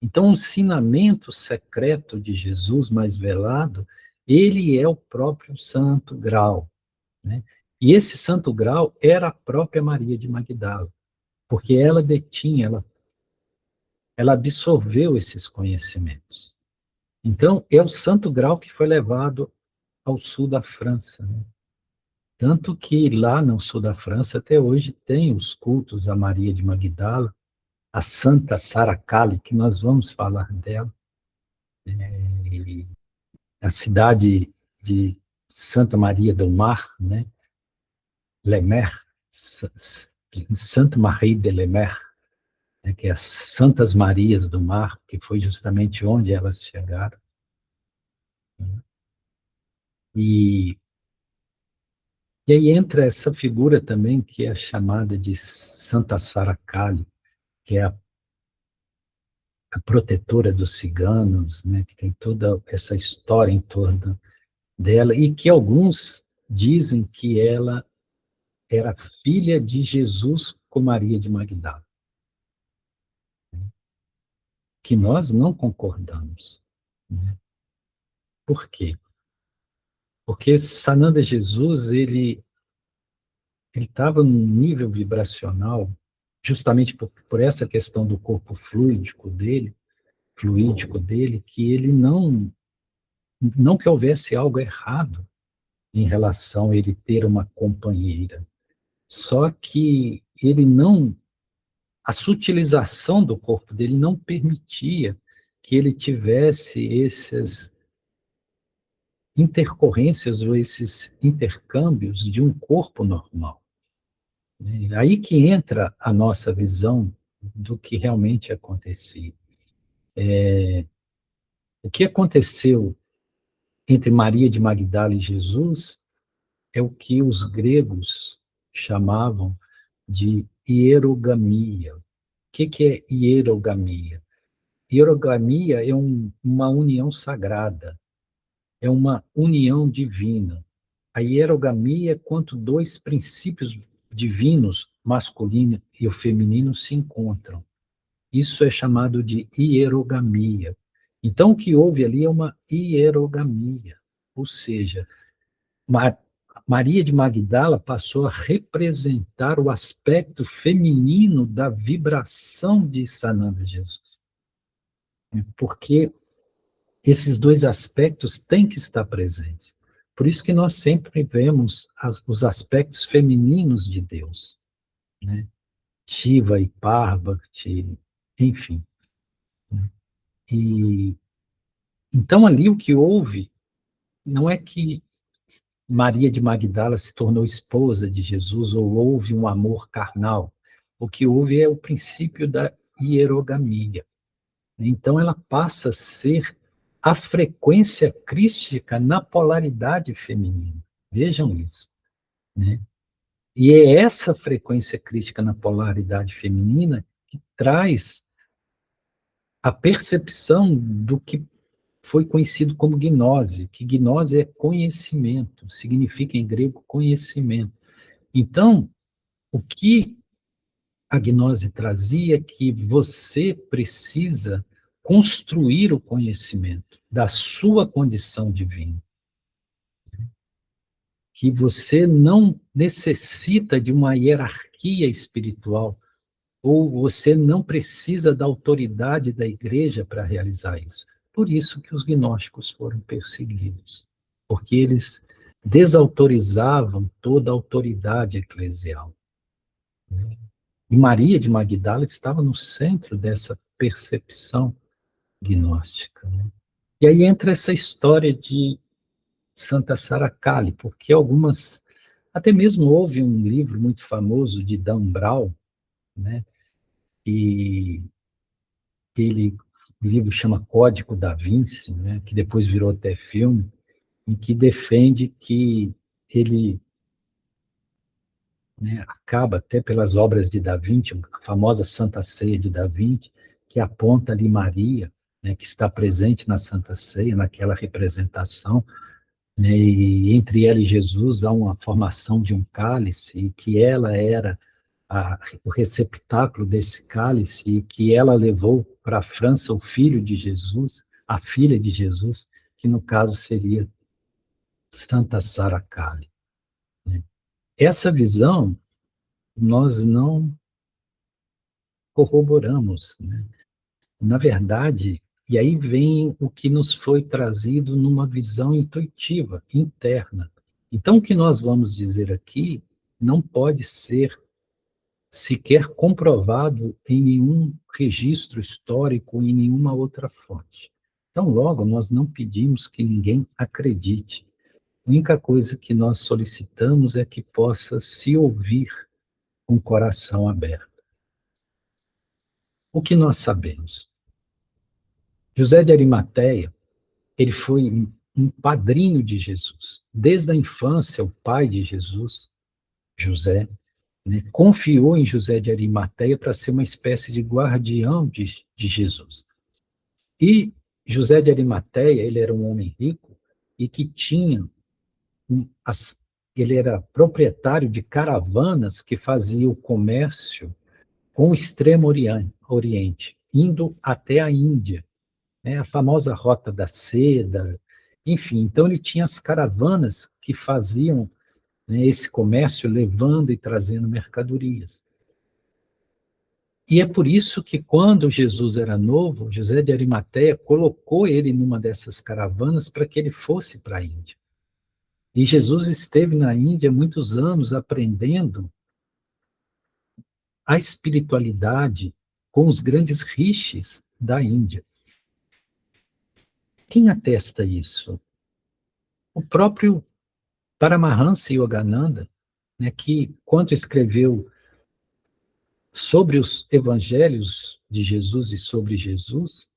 Então, o ensinamento secreto de Jesus mais velado, ele é o próprio Santo Grau, né? E esse Santo Grau era a própria Maria de Magdala, porque ela detinha, ela absorveu esses conhecimentos. Então, é o Santo Grau que foi levado ao sul da França, né? Tanto que lá no sul da França, até hoje, tem os cultos a Maria de Magdala, a Santa Sara Cali, que nós vamos falar dela, e a cidade de Santa Maria do Mar, né? Lemer, Santa Maria de Lemer, né? Que é as Santas Marias do Mar, que foi justamente onde elas chegaram. Né? E, e aí entra essa figura também que é chamada de Santa Sara Cali, que é a protetora dos ciganos, né, que tem toda essa história em torno dela, e que alguns dizem que ela era filha de Jesus com Maria de Magdala, que nós não concordamos. Né? Por quê? Porque Sananda Jesus, ele estava num nível vibracional, justamente por essa questão do corpo fluídico dele, que ele não que houvesse algo errado em relação a ele ter uma companheira. Só que ele não, a sutilização do corpo dele não permitia que ele tivesse essas intercorrências ou esses intercâmbios de um corpo normal. Aí que entra a nossa visão do que realmente acontecia. O que aconteceu entre Maria de Magdala e Jesus é o que os gregos chamavam de hierogamia. O que é hierogamia? Hierogamia é uma união sagrada, é uma união divina. A hierogamia é quando dois princípios divinos, masculino e o feminino, se encontram. Isso é chamado de hierogamia. Então, o que houve ali é uma hierogamia, ou seja, Maria de Magdala passou a representar o aspecto feminino da vibração de Sananda Jesus. Porque esses dois aspectos têm que estar presentes. Por isso que nós sempre vemos os aspectos femininos de Deus, né? Shiva e Parvati, enfim. Né? E então ali o que houve não é que Maria de Magdala se tornou esposa de Jesus ou houve um amor carnal. O que houve é o princípio da hierogamia. Então ela passa a ser a frequência crística na polaridade feminina. Vejam isso. Né? E é essa frequência crística na polaridade feminina que traz a percepção do que foi conhecido como gnose, que gnose é conhecimento, significa em grego conhecimento. Então, o que a gnose trazia é que você precisa construir o conhecimento da sua condição divina, que você não necessita de uma hierarquia espiritual, ou você não precisa da autoridade da igreja para realizar isso. Por isso que os gnósticos foram perseguidos, porque eles desautorizavam toda a autoridade eclesial. E Maria de Magdala estava no centro dessa percepção gnóstica. Né? E aí entra essa história de Santa Sara Cali, porque algumas, até mesmo houve um livro muito famoso de Dan Brown, né, e o livro chama Código da Vinci, né, que depois virou até filme, em que defende que ele, né, acaba até pelas obras de Da Vinci, a famosa Santa Ceia de Da Vinci, que aponta ali Maria, né, que está presente na Santa Ceia, naquela representação, né, e entre ela e Jesus há uma formação de um cálice, e que ela era o receptáculo desse cálice, e que ela levou para a França o filho de Jesus, a filha de Jesus, que no caso seria Santa Sara Cali. Né? Essa visão nós não corroboramos, né? Na verdade, e aí vem o que nos foi trazido numa visão intuitiva, interna. Então, o que nós vamos dizer aqui não pode ser sequer comprovado em nenhum registro histórico, em nenhuma outra fonte. Então, logo, nós não pedimos que ninguém acredite. A única coisa que nós solicitamos é que possa se ouvir com o coração aberto. O que nós sabemos? José de Arimateia, ele foi um padrinho de Jesus. Desde a infância, o pai de Jesus, José, né, confiou em José de Arimateia para ser uma espécie de guardião de Jesus. E José de Arimateia, ele era um homem rico e que tinha ele era proprietário de caravanas que faziam o comércio com o Extremo Oriente, indo até a Índia, né, a famosa Rota da Seda, enfim. Então ele tinha as caravanas que faziam, né, esse comércio, levando e trazendo mercadorias. E é por isso que, quando Jesus era novo, José de Arimateia colocou ele numa dessas caravanas para que ele fosse para a Índia. E Jesus esteve na Índia muitos anos aprendendo a espiritualidade com os grandes rishis da Índia. Quem atesta isso? O próprio Paramahansa Yogananda, né, que, quando escreveu sobre os evangelhos de Jesus e sobre Jesus,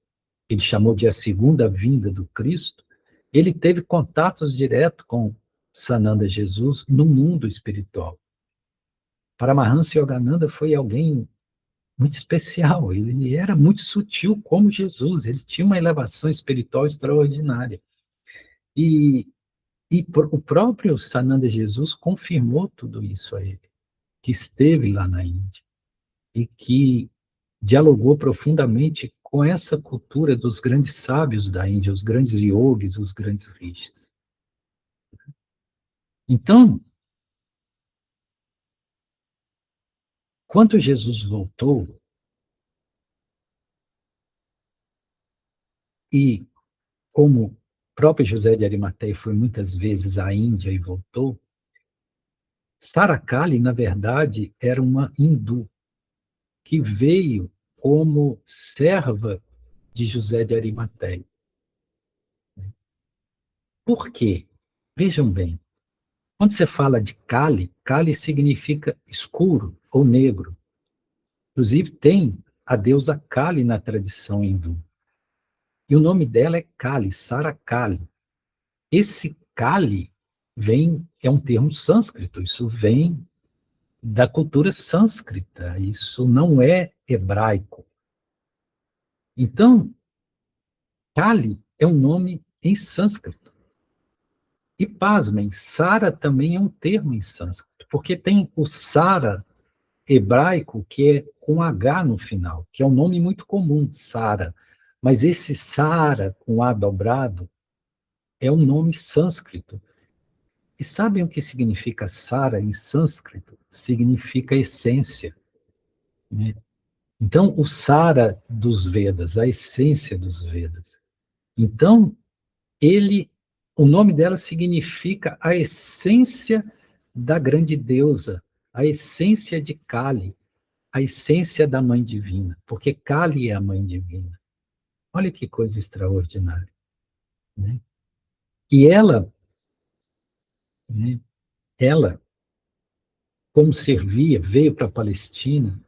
ele chamou de a segunda vinda do Cristo, ele teve contatos diretos com Sananda Jesus no mundo espiritual. Paramahansa Yogananda foi alguém muito especial, ele era muito sutil como Jesus, ele tinha uma elevação espiritual extraordinária. E o próprio Sananda Jesus confirmou tudo isso a ele, que esteve lá na Índia e que dialogou profundamente com essa cultura dos grandes sábios da Índia, os grandes yogis, os grandes rishis. Então, quando Jesus voltou, e como próprio José de Arimateia foi muitas vezes à Índia e voltou, Sarakali, na verdade, era uma hindu que veio como serva de José de Arimateia. Por quê? Vejam bem, quando você fala de Kali, Kali significa escuro ou negro. Inclusive, tem a deusa Kali na tradição hindu. E o nome dela é Kali, Sarakali. Esse Kali é um termo sânscrito, isso vem da cultura sânscrita, isso não é hebraico. Então, Kali é um nome em sânscrito. E pasmem, Sara também é um termo em sânscrito, porque tem o Sara hebraico, que é com H no final, que é um nome muito comum, Sara. Mas esse Sara com A dobrado é um nome sânscrito. E sabem o que significa Sara em sânscrito? Significa essência, né? Então, o Sara dos Vedas, a essência dos Vedas. Então, o nome dela significa a essência da grande deusa, a essência de Kali, a essência da Mãe Divina, porque Kali é a Mãe Divina. Olha que coisa extraordinária, né? E ela, né, ela, como servia, veio para a Palestina,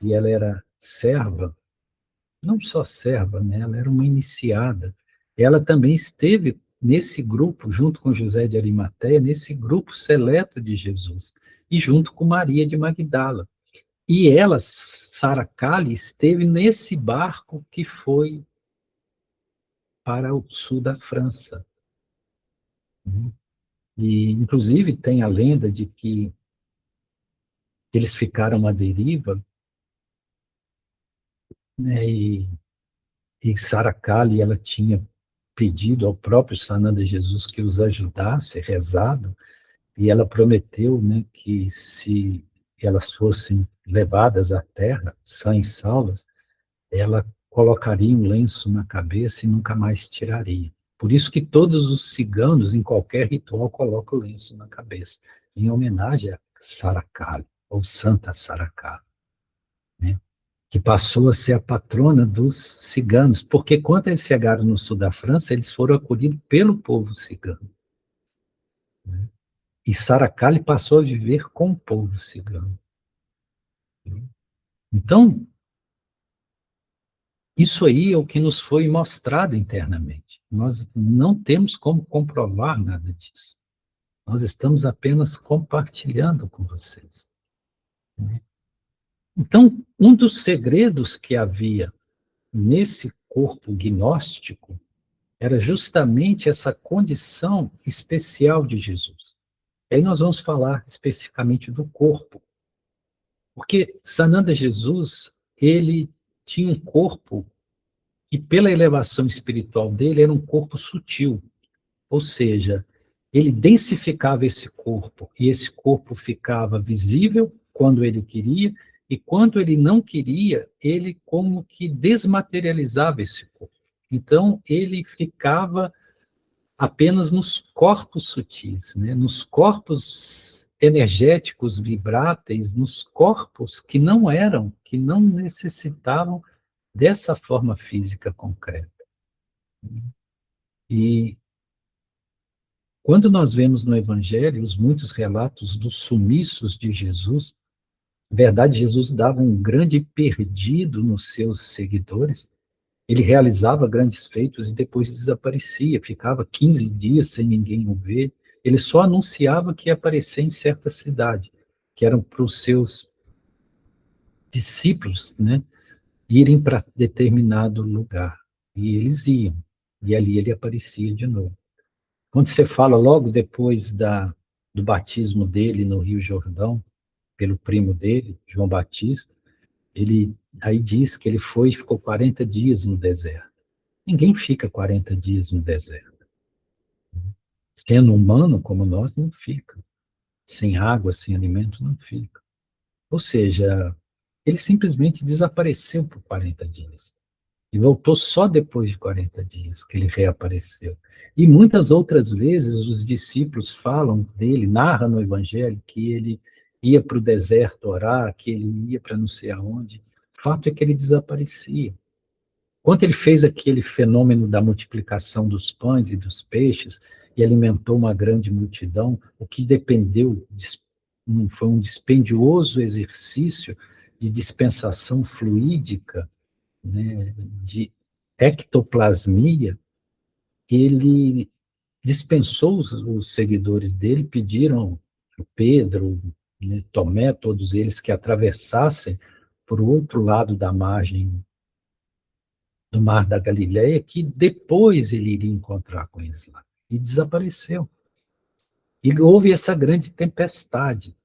e ela era serva, não só serva, né, ela era uma iniciada. Ela também esteve nesse grupo, junto com José de Arimateia, nesse grupo seleto de Jesus, e junto com Maria de Magdala. E ela, Sara Kali, esteve nesse barco que foi para o sul da França. E, inclusive, tem a lenda de que eles ficaram à deriva, né, e Sara Kali, ela tinha pedido ao próprio Sananda Jesus que os ajudasse, rezado, e ela prometeu, né, que se elas fossem levadas à terra, sãs e salvas, ela colocaria um lenço na cabeça e nunca mais tiraria. Por isso que todos os ciganos, em qualquer ritual, colocam o lenço na cabeça, em homenagem a Saracali, ou Santa Saracali, né? Que passou a ser a patrona dos ciganos, porque quando eles chegaram no sul da França, eles foram acolhidos pelo povo cigano, né? E Saracali passou a viver com o povo cigano. Então, isso aí é o que nos foi mostrado internamente. Nós não temos como comprovar nada disso. Nós estamos apenas compartilhando com vocês, né? Então, um dos segredos que havia nesse corpo gnóstico era justamente essa condição especial de Jesus. E aí nós vamos falar especificamente do corpo, porque Sananda Jesus, ele tinha um corpo que, pela elevação espiritual dele, era um corpo sutil, ou seja, ele densificava esse corpo, e esse corpo ficava visível quando ele queria, e quando ele não queria, ele como que desmaterializava esse corpo. Então, ele ficava apenas nos corpos sutis, né? Nos corpos energéticos, vibráteis, nos corpos que não eram, que não necessitavam dessa forma física concreta. E quando nós vemos no Evangelho os muitos relatos dos sumiços de Jesus, na verdade, Jesus dava um grande perdido nos seus seguidores. Ele realizava grandes feitos e depois desaparecia, ficava 15 dias sem ninguém o ver. Ele só anunciava que ia aparecer em certa cidade, que eram para os seus discípulos, né, irem para determinado lugar. E eles iam, e ali ele aparecia de novo. Quando você fala logo depois do batismo dele no Rio Jordão, pelo primo dele, João Batista, ele aí diz que ele foi e ficou 40 dias no deserto. Ninguém fica 40 dias no deserto. Sendo humano como nós, não fica. Sem água, sem alimento, não fica. Ou seja, ele simplesmente desapareceu por 40 dias. E voltou só depois de 40 dias que ele reapareceu. E muitas outras vezes os discípulos falam dele, narram no Evangelho que ele ia para o deserto orar, que ele ia para não sei aonde. O fato é que ele desaparecia. Quando ele fez aquele fenômeno da multiplicação dos pães e dos peixes e alimentou uma grande multidão, o que dependeu, foi um dispendioso exercício de dispensação fluídica, né, de ectoplasmia. Ele dispensou os seguidores dele, pediram Pedro, né, Tomé, todos eles que atravessassem por outro lado da margem do Mar da Galileia, que depois ele iria encontrar com eles lá. E desapareceu. E houve essa grande tempestade.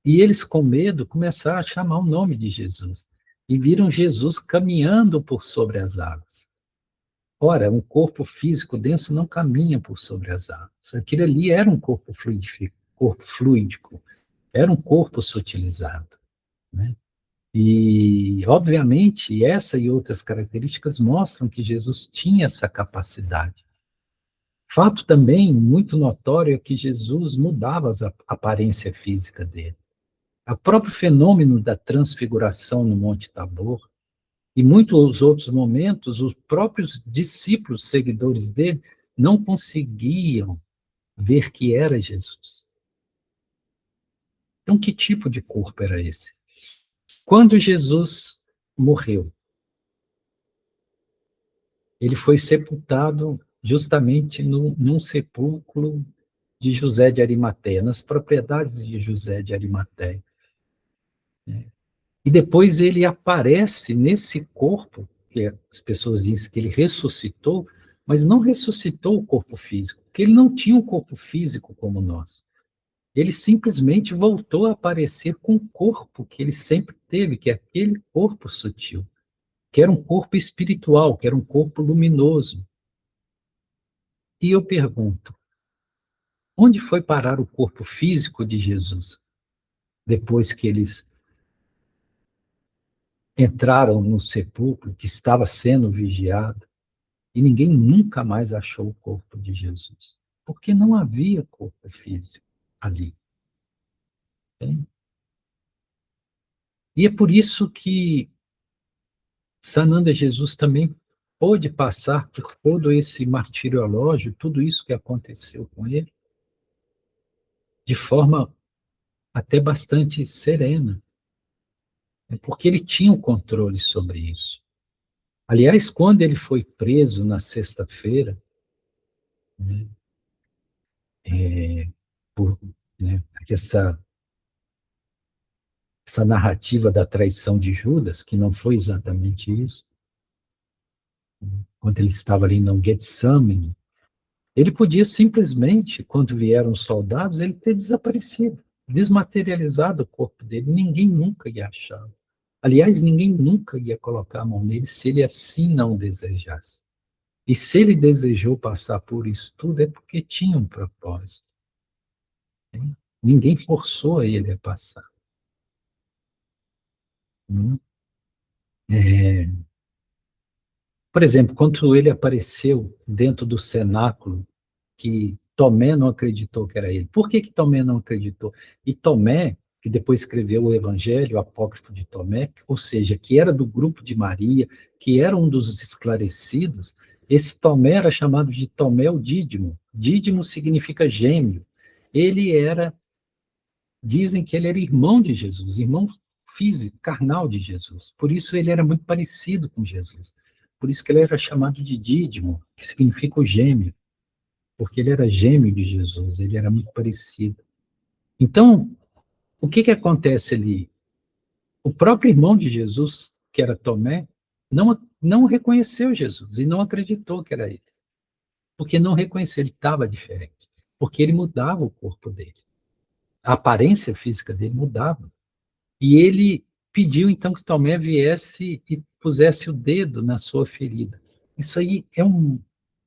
E eles, com medo, começaram a chamar o nome de Jesus. E viram Jesus caminhando por sobre as águas. Ora, um corpo físico denso não caminha por sobre as águas. Aquilo ali era um corpo fluídico, era um corpo sutilizado, né? E, obviamente, essa e outras características mostram que Jesus tinha essa capacidade. Fato também muito notório é que Jesus mudava a aparência física dele. O próprio fenômeno da transfiguração no Monte Tabor e muitos outros momentos, os próprios discípulos, seguidores dele, não conseguiam ver que era Jesus. Então, que tipo de corpo era esse? Quando Jesus morreu, ele foi sepultado justamente num sepulcro de José de Arimateia, nas propriedades de José de Arimateia. E depois ele aparece nesse corpo, que as pessoas dizem que ele ressuscitou, mas não ressuscitou o corpo físico, porque ele não tinha um corpo físico como nós. Ele simplesmente voltou a aparecer com o corpo que ele sempre teve, que é aquele corpo sutil, que era um corpo espiritual, que era um corpo luminoso. E eu pergunto, onde foi parar o corpo físico de Jesus, depois que eles entraram no sepulcro que estava sendo vigiado e ninguém nunca mais achou o corpo de Jesus, porque não havia corpo físico ali. Né? E é por isso que Sananda Jesus também pôde passar por todo esse martiriológio, tudo isso que aconteceu com ele, de forma até bastante serena, né? Porque ele tinha o controle sobre isso. Aliás, quando ele foi preso na sexta-feira, né, por, né, essa narrativa da traição de Judas, que não foi exatamente isso, quando ele estava ali no Getsemane, ele podia simplesmente, quando vieram os soldados, ele ter desaparecido, desmaterializado o corpo dele, ninguém nunca ia achá-lo. Aliás, ninguém nunca ia colocar a mão nele se ele assim não desejasse. E se ele desejou passar por isso tudo, é porque tinha um propósito. Né? Ninguém forçou ele a passar. É, por exemplo, quando ele apareceu dentro do cenáculo, que Tomé não acreditou que era ele. Por que que Tomé não acreditou? E Tomé, que depois escreveu o Evangelho, o apócrifo de Tomé, ou seja, que era do grupo de Maria, que era um dos esclarecidos, esse Tomé era chamado de Tomé o Dídimo. Dídimo significa gêmeo. Ele era, dizem que ele era irmão de Jesus, irmão físico, carnal de Jesus. Por isso ele era muito parecido com Jesus. Por isso que ele era chamado de Dídimo, que significa o gêmeo, porque ele era gêmeo de Jesus, ele era muito parecido. Então, o que que acontece ali? O próprio irmão de Jesus, que era Tomé, não reconheceu Jesus e não acreditou que era ele, porque não reconheceu, ele estava diferente, porque ele mudava o corpo dele, a aparência física dele mudava. E ele pediu então que Tomé viesse e pusesse o dedo na sua ferida. Isso aí é um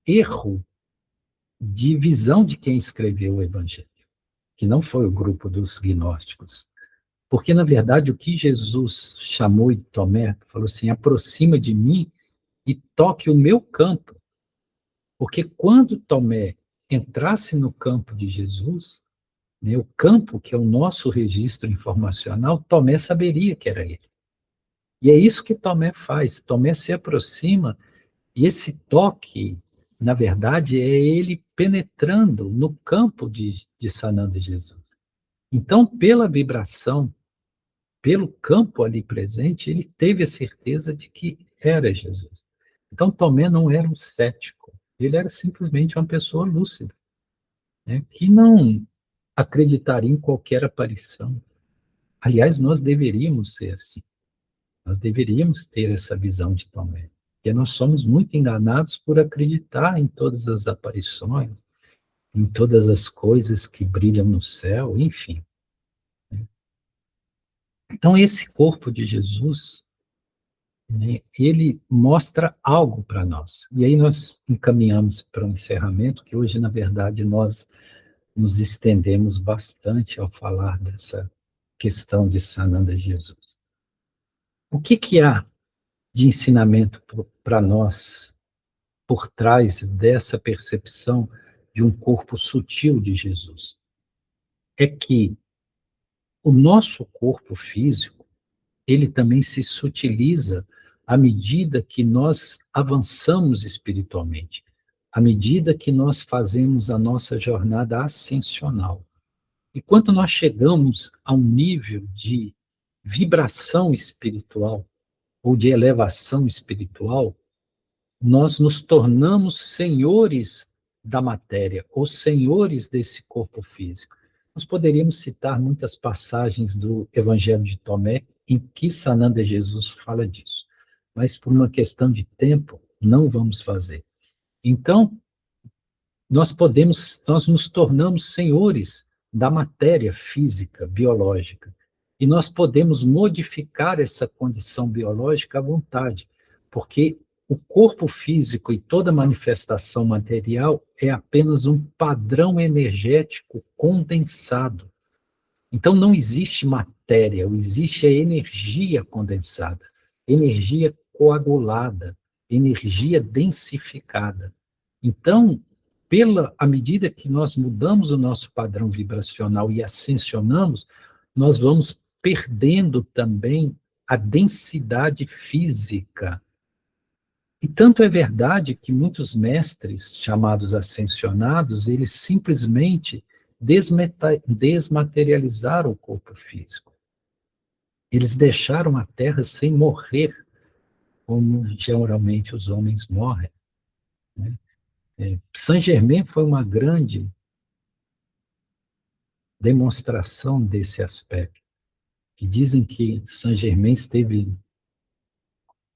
erro de visão de quem escreveu o Evangelho, que não foi o grupo dos gnósticos. Porque, na verdade, o que Jesus chamou de Tomé, falou assim, aproxima de mim e toque o meu campo. Porque quando Tomé entrasse no campo de Jesus, né, o campo que é o nosso registro informacional, Tomé saberia que era ele. E é isso que Tomé faz. Tomé se aproxima e esse toque, na verdade, é ele penetrando no campo de Sananda Jesus. Então, pela vibração, pelo campo ali presente, ele teve a certeza de que era Jesus. Então, Tomé não era um cético, ele era simplesmente uma pessoa lúcida, né, que não acreditaria em qualquer aparição. Aliás, nós deveríamos ser assim. Nós deveríamos ter essa visão de Tomé, porque nós somos muito enganados por acreditar em todas as aparições, em todas as coisas que brilham no céu, enfim. Então, esse corpo de Jesus, né, ele mostra algo para nós. E aí nós encaminhamos para um encerramento, que hoje, na verdade, nós nos estendemos bastante ao falar dessa questão de Sananda Jesus. O que que há de ensinamento para nós por trás dessa percepção de um corpo sutil de Jesus? É que o nosso corpo físico, ele também se sutiliza à medida que nós avançamos espiritualmente, à medida que nós fazemos a nossa jornada ascensional. E quando nós chegamos a um nível de vibração espiritual ou de elevação espiritual, nós nos tornamos senhores da matéria, ou senhores desse corpo físico. Nós poderíamos citar muitas passagens do Evangelho de Tomé em que Sananda Jesus fala disso, mas por uma questão de tempo, não vamos fazer. Então, nós nos tornamos senhores da matéria física, biológica, e nós podemos modificar essa condição biológica à vontade, porque o corpo físico e toda manifestação material é apenas um padrão energético condensado. Então não existe matéria, existe a energia condensada. energia coagulada, energia densificada. Então, à medida que nós mudamos o nosso padrão vibracional e ascensionamos, nós vamos perdendo também a densidade física. E tanto é verdade que muitos mestres, chamados ascensionados, eles simplesmente desmaterializaram o corpo físico. Eles deixaram a Terra sem morrer, como geralmente os homens morrem, né? Saint-Germain foi uma grande demonstração desse aspecto, que dizem que Saint-Germain esteve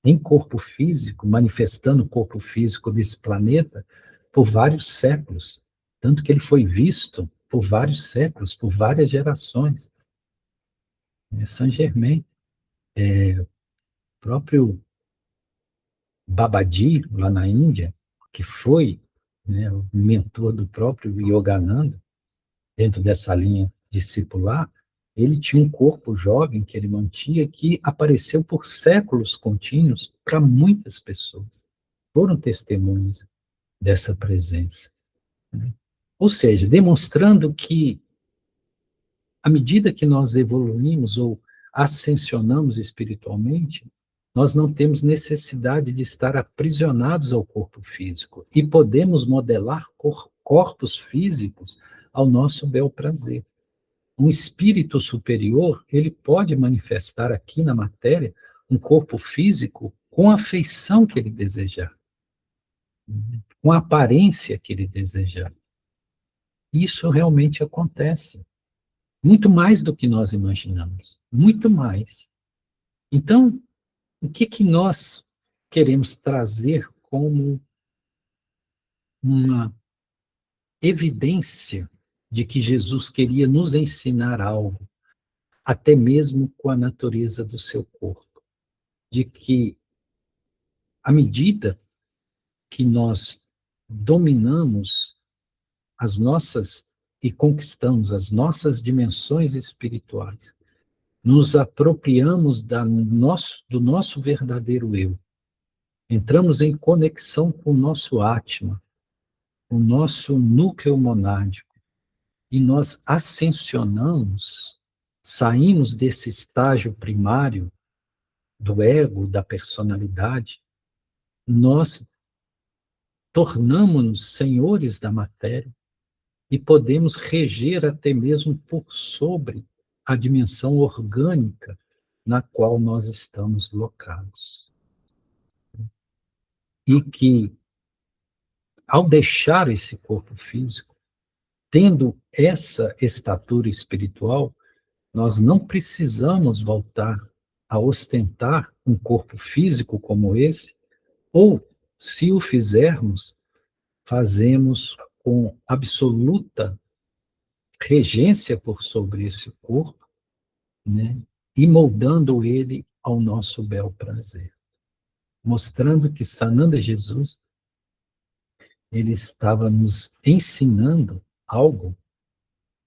em corpo físico, manifestando o corpo físico desse planeta por vários séculos, tanto que ele foi visto por vários séculos, por várias gerações. Saint-Germain, próprio Babaji, lá na Índia, que foi, né, o mentor do próprio Yogananda, dentro dessa linha discipular, ele tinha um corpo jovem que ele mantinha, que apareceu por séculos contínuos para muitas pessoas. Foram testemunhas dessa presença, né? Ou seja, demonstrando que, à medida que nós evoluímos ou ascensionamos espiritualmente, nós não temos necessidade de estar aprisionados ao corpo físico e podemos modelar corpos físicos ao nosso bel prazer. Um espírito superior, ele pode manifestar aqui na matéria um corpo físico com a feição que ele desejar, com a aparência que ele desejar. Isso realmente acontece. Muito mais do que nós imaginamos. Muito mais. Então, o que nós queremos trazer como uma evidência de que Jesus queria nos ensinar algo, até mesmo com a natureza do seu corpo? De que, à medida que nós dominamos as nossas e conquistamos as nossas dimensões espirituais, nos apropriamos do nosso verdadeiro eu, entramos em conexão com o nosso Atma, o nosso núcleo monádico, e nós ascensionamos, saímos desse estágio primário do ego, da personalidade, nós tornamos-nos senhores da matéria e podemos reger até mesmo por sobre a dimensão orgânica na qual nós estamos locados. E que, ao deixar esse corpo físico, tendo essa estatura espiritual, nós não precisamos voltar a ostentar um corpo físico como esse, ou, se o fizermos, fazemos com absoluta regência por sobre esse corpo, né, e moldando ele ao nosso bel prazer. Mostrando que Sananda Jesus, ele estava nos ensinando algo,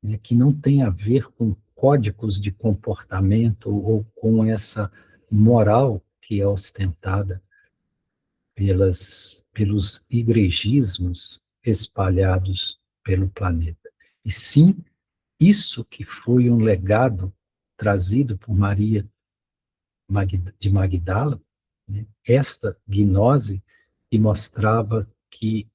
né, que não tem a ver com códigos de comportamento ou com essa moral que é ostentada pelos igrejismos espalhados pelo planeta. E sim, isso que foi um legado trazido por Maria de Magdala, né, esta gnose que mostrava que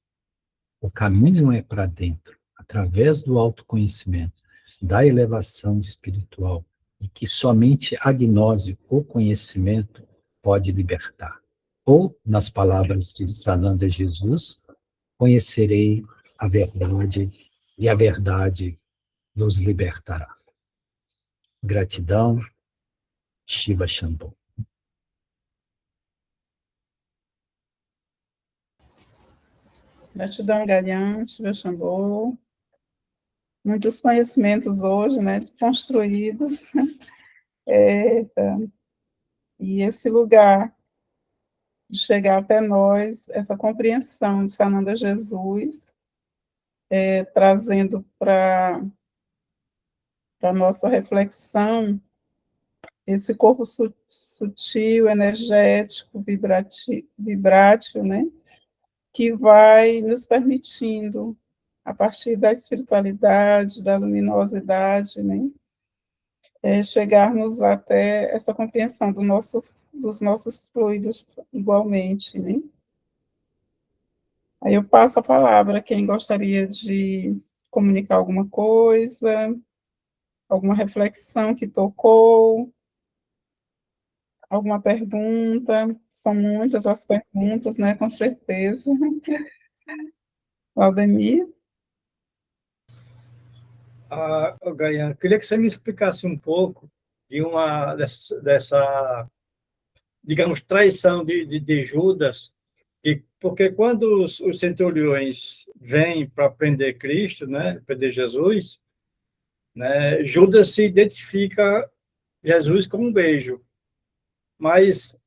o caminho é para dentro, através do autoconhecimento, da elevação espiritual, e que somente a gnose, o conhecimento, pode libertar. Ou, nas palavras de Sananda Jesus, conhecerei a verdade e a verdade nos libertará. Gratidão, Shiva Shambhu. Gratidão, Galhão, Shiva Shambhu. Muitos conhecimentos hoje, né, construídos. E esse lugar de chegar até nós, essa compreensão de Sananda Jesus, trazendo para a nossa reflexão esse corpo sutil, energético, vibrátil, né? Que vai nos permitindo, a partir da espiritualidade, da luminosidade, né? Chegarmos até essa compreensão dos nossos fluidos igualmente, né? Aí eu passo a palavra a quem gostaria de comunicar alguma coisa, alguma reflexão que tocou, alguma pergunta. São muitas as perguntas, né? Com certeza. Valdemir? Gaian, queria que você me explicasse um pouco dessa, digamos, traição de Judas, porque quando os centuriões vêm para prender Cristo, né, prender Jesus, né, Judas se identifica Jesus com um beijo, mas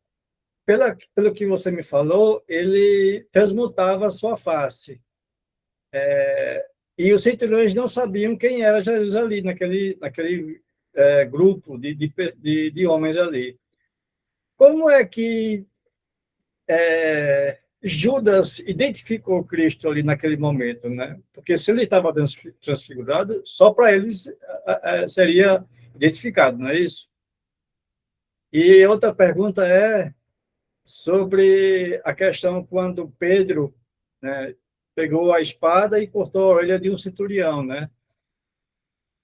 pelo que você me falou, ele transmutava a sua face. E os centuriões não sabiam quem era Jesus ali, naquele grupo de homens ali. Como é que Judas identificou Cristo ali naquele momento, né? Porque se ele estava transfigurado, só para eles seria identificado, não é isso? E outra pergunta é sobre a questão quando Pedro, né, pegou a espada e cortou a orelha de um centurião, né?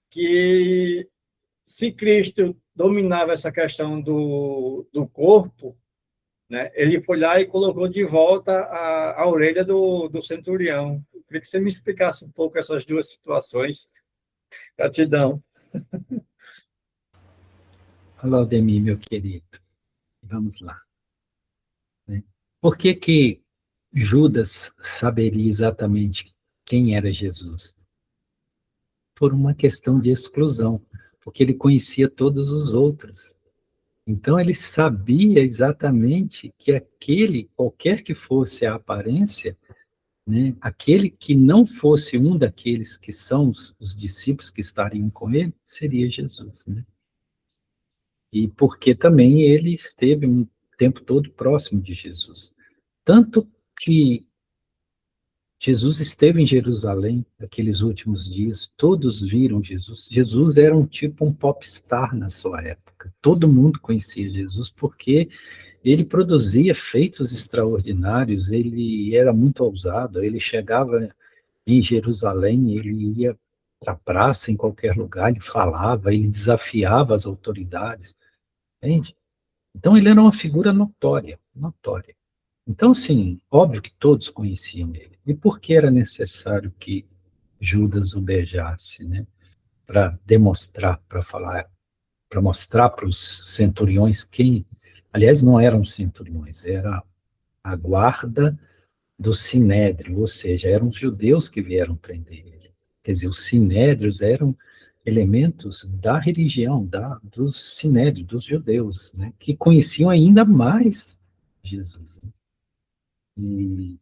Que se Cristo dominava essa questão do corpo, né, ele foi lá e colocou de volta a orelha do centurião. Eu queria que você me explicasse um pouco essas duas situações. Gratidão. Olá, Aldemir, meu querido. Vamos lá. Né? Por que Judas saberia exatamente quem era Jesus? Por uma questão de exclusão, porque ele conhecia todos os outros. Então, ele sabia exatamente que aquele, qualquer que fosse a aparência, né, aquele que não fosse um daqueles que são os discípulos que estariam com ele, seria Jesus. Né? E porque também ele esteve um tempo todo próximo de Jesus. Tanto que Jesus esteve em Jerusalém naqueles últimos dias, todos viram Jesus. Jesus era um tipo um popstar na sua época. Todo mundo conhecia Jesus porque ele produzia feitos extraordinários, ele era muito ousado, ele chegava em Jerusalém, ele ia para a praça em qualquer lugar, ele falava, ele desafiava as autoridades, entende? Então ele era uma figura notória, notória. Então, sim, óbvio que todos conheciam ele. E por que era necessário que Judas o beijasse, né? Para demonstrar, para falar, para mostrar para os centuriões quem, aliás, não eram centuriões, era a guarda do Sinédrio, ou seja, eram os judeus que vieram prender ele. Quer dizer, os sinédrios eram elementos da religião, dos sinédrios, dos judeus, né? Que conheciam ainda mais Jesus. Né? E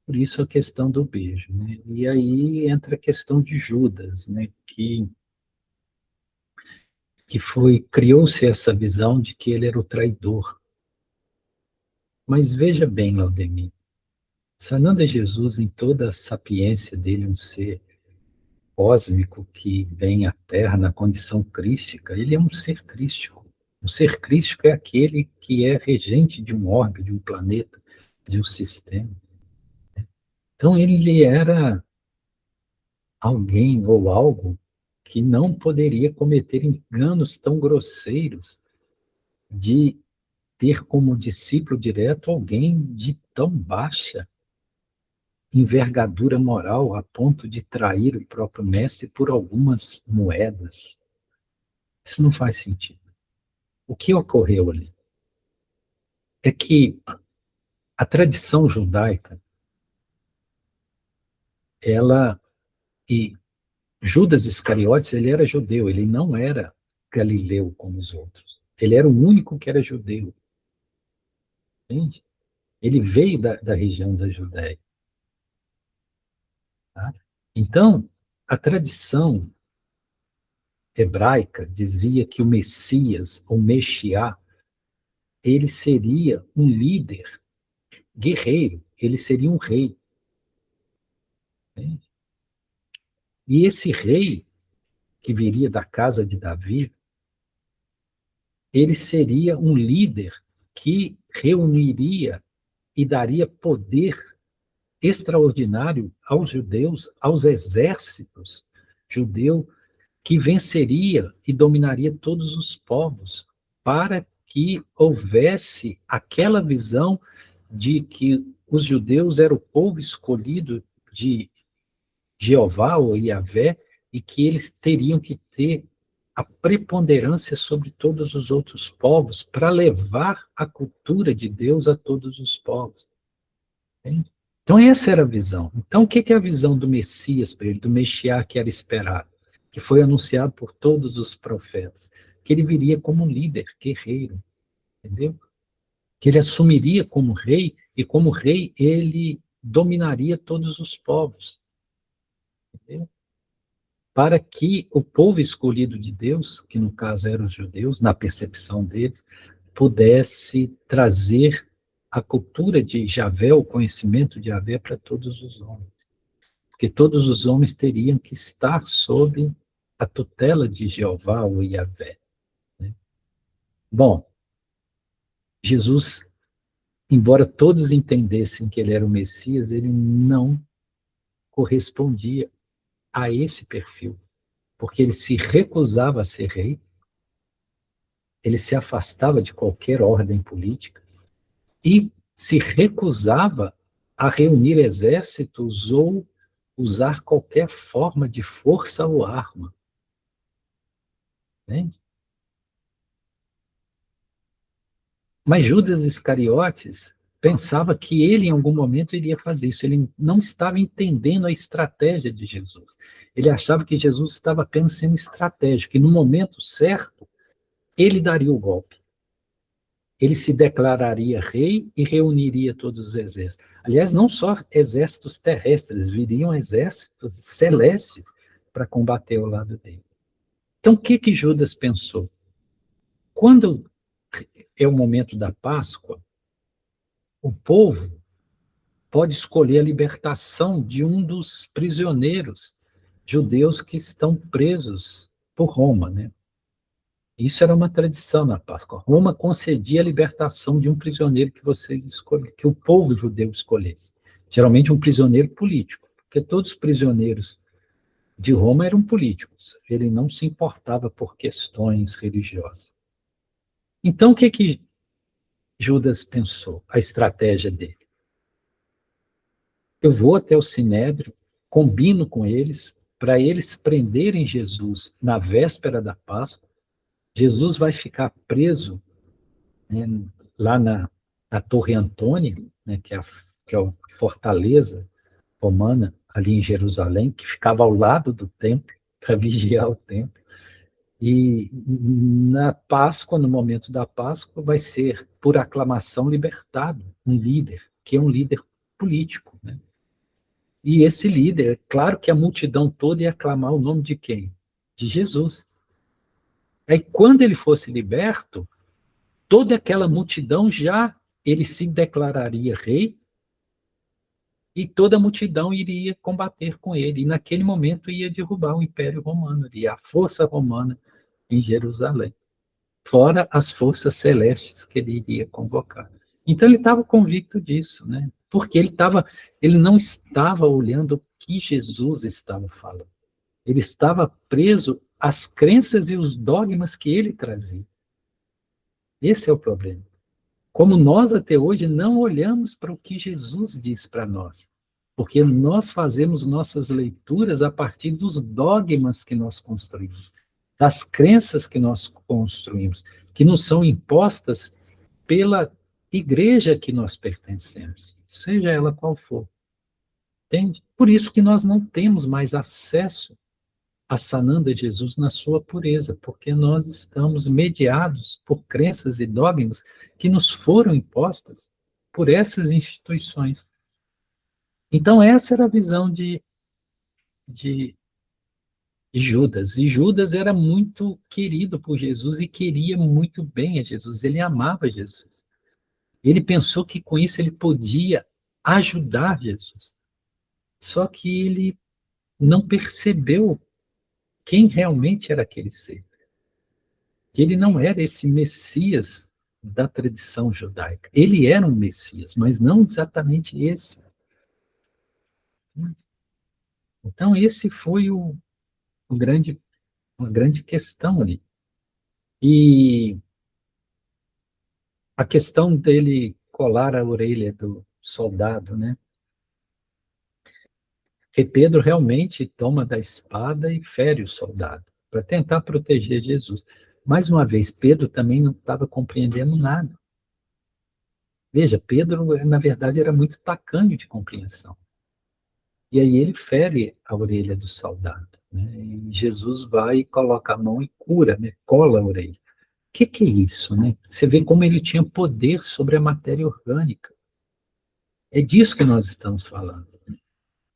por isso a questão do beijo, né? E aí entra a questão de Judas, né? Que criou-se essa visão de que ele era o traidor. Mas veja bem, Laudemir, Sananda Jesus, em toda a sapiência dele, um ser cósmico que vem à Terra na condição crística, ele é um ser crístico. Um ser crístico é aquele que é regente de um orbe, de um planeta, de um sistema. Então, ele era alguém ou algo que não poderia cometer enganos tão grosseiros de ter como discípulo direto alguém de tão baixa envergadura moral a ponto de trair o próprio mestre por algumas moedas. Isso não faz sentido. O que ocorreu ali é que a tradição judaica, ela, e Judas Iscariotes, ele era judeu, ele não era galileu como os outros. Ele era o único que era judeu, entende? Ele veio da região da Judéia. Tá? Então, a tradição hebraica dizia que o Messias, ou Mexiá, ele seria um líder guerreiro, ele seria um rei. Né? E esse rei, que viria da casa de Davi, ele seria um líder que reuniria e daria poder extraordinário aos judeus, aos exércitos judeus, que venceria e dominaria todos os povos, para que houvesse aquela visão de que os judeus eram o povo escolhido de Jeová ou Yahvé, e que eles teriam que ter a preponderância sobre todos os outros povos para levar a cultura de Deus a todos os povos. Entende? Então, essa era a visão. Então, o que é a visão do Messias para ele, do Mexiá que era esperado, que foi anunciado por todos os profetas? Que ele viria como um líder, guerreiro, entendeu? Que ele assumiria como rei, e como rei ele dominaria todos os povos. Entendeu? Para que o povo escolhido de Deus, que no caso eram os judeus, na percepção deles, pudesse trazer a cultura de Javé, o conhecimento de Javé para todos os homens. Porque todos os homens teriam que estar sob a tutela de Jeová ou Yahvé. Né? Bom, Jesus, embora todos entendessem que ele era o Messias, ele não correspondia a esse perfil, porque ele se recusava a ser rei, ele se afastava de qualquer ordem política e se recusava a reunir exércitos ou usar qualquer forma de força ou arma. Né? Mas Judas Iscariotes pensava que ele, em algum momento, iria fazer isso. Ele não estava entendendo a estratégia de Jesus. Ele achava que Jesus estava apenas sendo estratégico, que no momento certo, ele daria o golpe. Ele se declararia rei e reuniria todos os exércitos. Aliás, não só exércitos terrestres, viriam exércitos celestes para combater ao lado dele. Então, o que Judas pensou? Quando é o momento da Páscoa, o povo pode escolher a libertação de um dos prisioneiros judeus que estão presos por Roma, né? Isso era uma tradição na Páscoa. Roma concedia a libertação de um prisioneiro que vocês escolhem, que o povo judeu escolhesse. Geralmente um prisioneiro político, porque todos os prisioneiros de Roma eram políticos. Ele não se importava por questões religiosas. Então, o que Judas pensou? A estratégia dele. Eu vou até o Sinédrio, combino com eles, para eles prenderem Jesus na véspera da Páscoa. Jesus vai ficar preso, né, lá na Torre Antônia, né, que é a fortaleza romana, ali em Jerusalém, que ficava ao lado do templo, para vigiar o templo. E na Páscoa, no momento da Páscoa, vai ser, por aclamação, libertado um líder, que é um líder político. Né? E esse líder, claro que a multidão toda ia aclamar o nome de quem? De Jesus. Aí, quando ele fosse liberto, toda aquela multidão ele se declararia rei, e toda a multidão iria combater com ele, e naquele momento ia derrubar o Império Romano, e a força romana em Jerusalém, fora as forças celestes que ele iria convocar. Então ele estava convicto disso, né? Porque ele não estava olhando o que Jesus estava falando. Ele estava preso às crenças e os dogmas que ele trazia. Esse é o problema. Como nós até hoje não olhamos para o que Jesus diz para nós, porque nós fazemos nossas leituras a partir dos dogmas que nós construímos, das crenças que nós construímos, que nos são impostas pela igreja que nós pertencemos, seja ela qual for. Entende? Por isso que nós não temos mais acesso a Sananda Jesus na sua pureza, porque nós estamos mediados por crenças e dogmas que nos foram impostas por essas instituições. Então, essa era a visão de E Judas era muito querido por Jesus e queria muito bem a Jesus, ele amava Jesus. Ele pensou que com isso ele podia ajudar Jesus. Só que ele não percebeu quem realmente era aquele ser. Que ele não era esse Messias da tradição judaica. Ele era um Messias, mas não exatamente esse. Então, esse foi uma grande questão ali. E a questão dele colar a orelha do soldado, né? Que Pedro realmente toma da espada e fere o soldado, para tentar proteger Jesus. Mais uma vez, Pedro também não estava compreendendo nada. Veja, Pedro, na verdade, era muito tacanho de compreensão. E aí ele fere a orelha do soldado, né? E Jesus vai e coloca a mão e cura, né? Cola a orelha. O que é isso, né? Você vê como ele tinha poder sobre a matéria orgânica. É disso que nós estamos falando,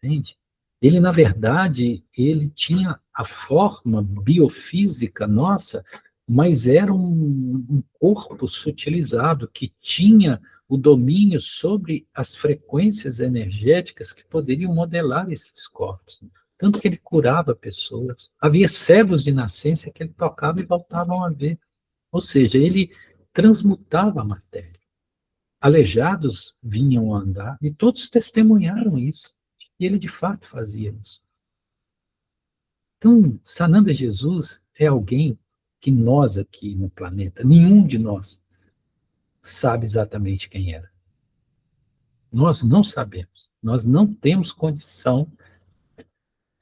entende? Ele, na verdade, ele tinha a forma biofísica nossa, mas era um corpo sutilizado que tinha o domínio sobre as frequências energéticas que poderiam modelar esses corpos. Tanto que ele curava pessoas. Havia cegos de nascença que ele tocava e voltavam a ver. Ou seja, ele transmutava a matéria. Aleijados vinham a andar e todos testemunharam isso. E ele, de fato, fazia isso. Então, Sananda Jesus é alguém que nós aqui no planeta, nenhum de nós sabe exatamente quem era. Nós não sabemos. Nós não temos condição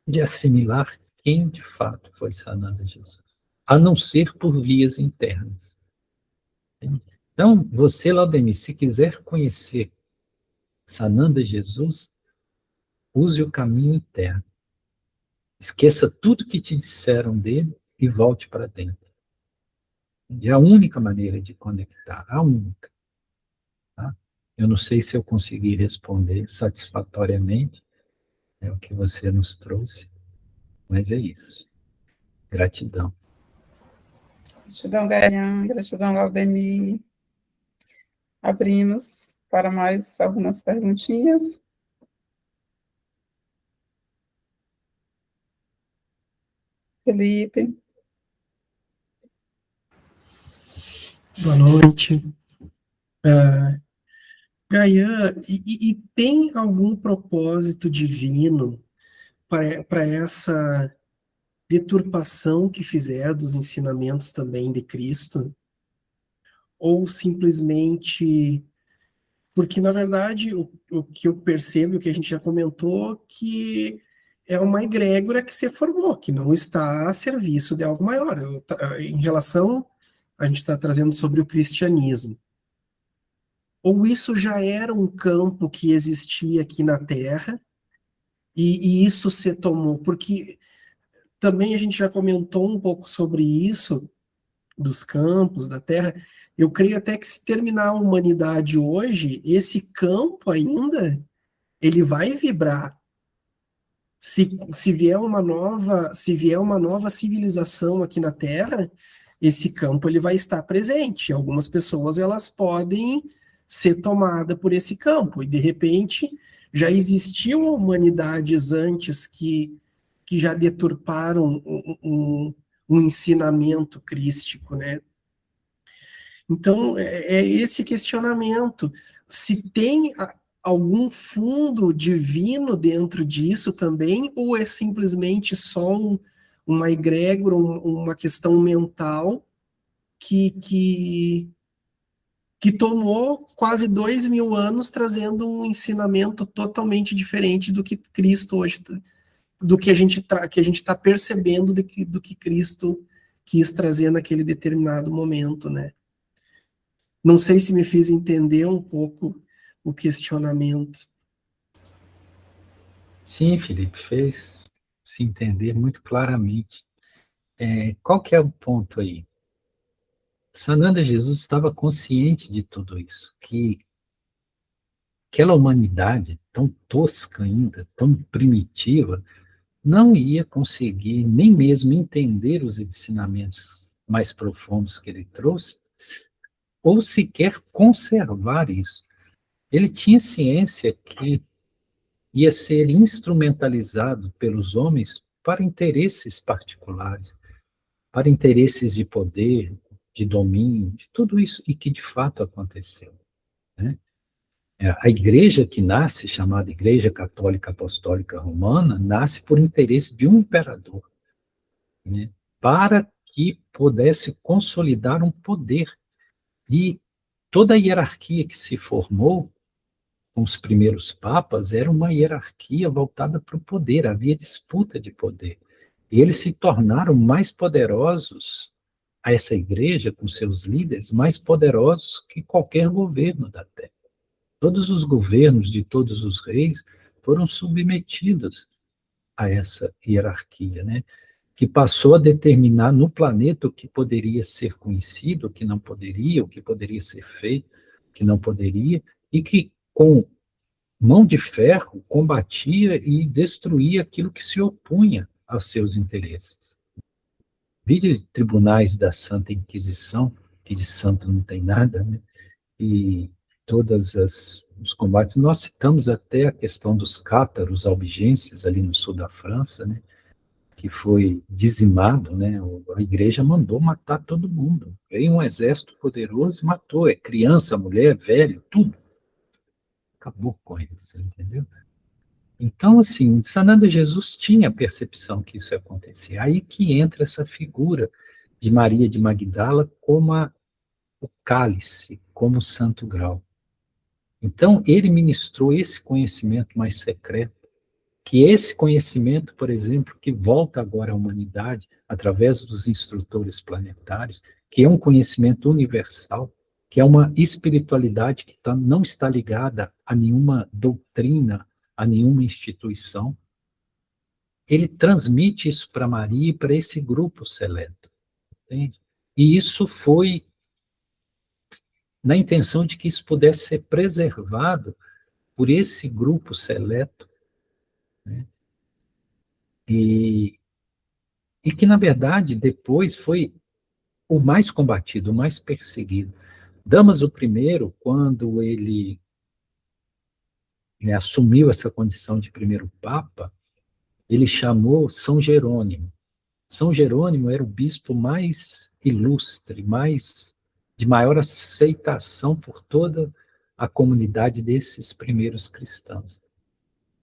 de assimilar quem de fato foi Sananda Jesus, a não ser por vias internas. Então, você, Laudemir, se quiser conhecer Sananda Jesus, use o caminho interno. Esqueça tudo que te disseram dele e volte para dentro. É a única maneira de conectar, a única. Tá? Eu não sei se eu consegui responder satisfatoriamente, é o que você nos trouxe, mas é isso. Gratidão. Gratidão, Gaian, gratidão, Laudemir. Abrimos para mais algumas perguntinhas. Felipe. Boa noite. Gaian, e tem algum propósito divino para essa deturpação que fizer dos ensinamentos também de Cristo? Ou simplesmente... Porque, na verdade, o que eu percebo, o que a gente já comentou, que é uma egrégora que se formou, que não está a serviço de algo maior. Em relação, a gente está trazendo sobre o cristianismo. Ou isso já era um campo que existia aqui na Terra, e isso se tomou, porque também a gente já comentou um pouco sobre isso, dos campos, da Terra. Eu creio até que se terminar a humanidade hoje, esse campo ainda, ele vai vibrar. Se vier uma nova civilização aqui na Terra, esse campo ele vai estar presente. Algumas pessoas elas podem ser tomadas por esse campo, e de repente já existiam humanidades antes que já deturparam um ensinamento crístico, né? Então, é esse questionamento. Se tem algum fundo divino dentro disso também, ou é simplesmente só uma egrégora, uma questão mental que tomou quase 2000 anos trazendo um ensinamento totalmente diferente do que Cristo hoje, do que a gente está percebendo do que Cristo quis trazer naquele determinado momento, né? Não sei se me fiz entender um pouco o questionamento. Sim, Felipe, fez se entender muito claramente. Qual que é o ponto aí? Sananda Jesus estava consciente de tudo isso, que aquela humanidade tão tosca ainda, tão primitiva, não ia conseguir nem mesmo entender os ensinamentos mais profundos que ele trouxe, ou sequer conservar isso. Ele tinha ciência que ia ser instrumentalizado pelos homens para interesses particulares, para interesses de poder, de domínio, de tudo isso, e que de fato aconteceu, né? A igreja que nasce, chamada Igreja Católica Apostólica Romana, nasce por interesse de um imperador, né, para que pudesse consolidar um poder. E toda a hierarquia que se formou com os primeiros papas era uma hierarquia voltada para o poder, havia disputa de poder. E eles se tornaram mais poderosos, a essa igreja, com seus líderes, mais poderosos que qualquer governo da Terra. Todos os governos de todos os reis foram submetidos a essa hierarquia, né? Que passou a determinar no planeta o que poderia ser conhecido, o que não poderia, o que poderia ser feito, o que não poderia, e que, com mão de ferro, combatia e destruía aquilo que se opunha aos seus interesses. Vide tribunais da Santa Inquisição, que de santo não tem nada, né? E todos os combates. Nós citamos até a questão dos cátaros albigenses, ali no sul da França, né? Que foi dizimado, né? A igreja mandou matar todo mundo. Veio um exército poderoso e matou. É criança, mulher, velho, tudo. Acabou com eles, entendeu? Então, assim, Sananda Jesus tinha a percepção que isso ia acontecer. Aí que entra essa figura de Maria de Magdala como o cálice, como o santo grau. Então, ele ministrou esse conhecimento mais secreto, que esse conhecimento, por exemplo, que volta agora à humanidade, através dos instrutores planetários, que é um conhecimento universal, que é uma espiritualidade que não está ligada a nenhuma doutrina, a nenhuma instituição, ele transmite isso para Maria e para esse grupo seleto, entende? E isso foi na intenção de que isso pudesse ser preservado por esse grupo seleto, né? E que, na verdade, depois foi o mais combatido, o mais perseguido. Damaso I, quando ele, né, assumiu essa condição de primeiro papa, ele chamou São Jerônimo. São Jerônimo era o bispo mais ilustre, de maior aceitação por toda a comunidade desses primeiros cristãos.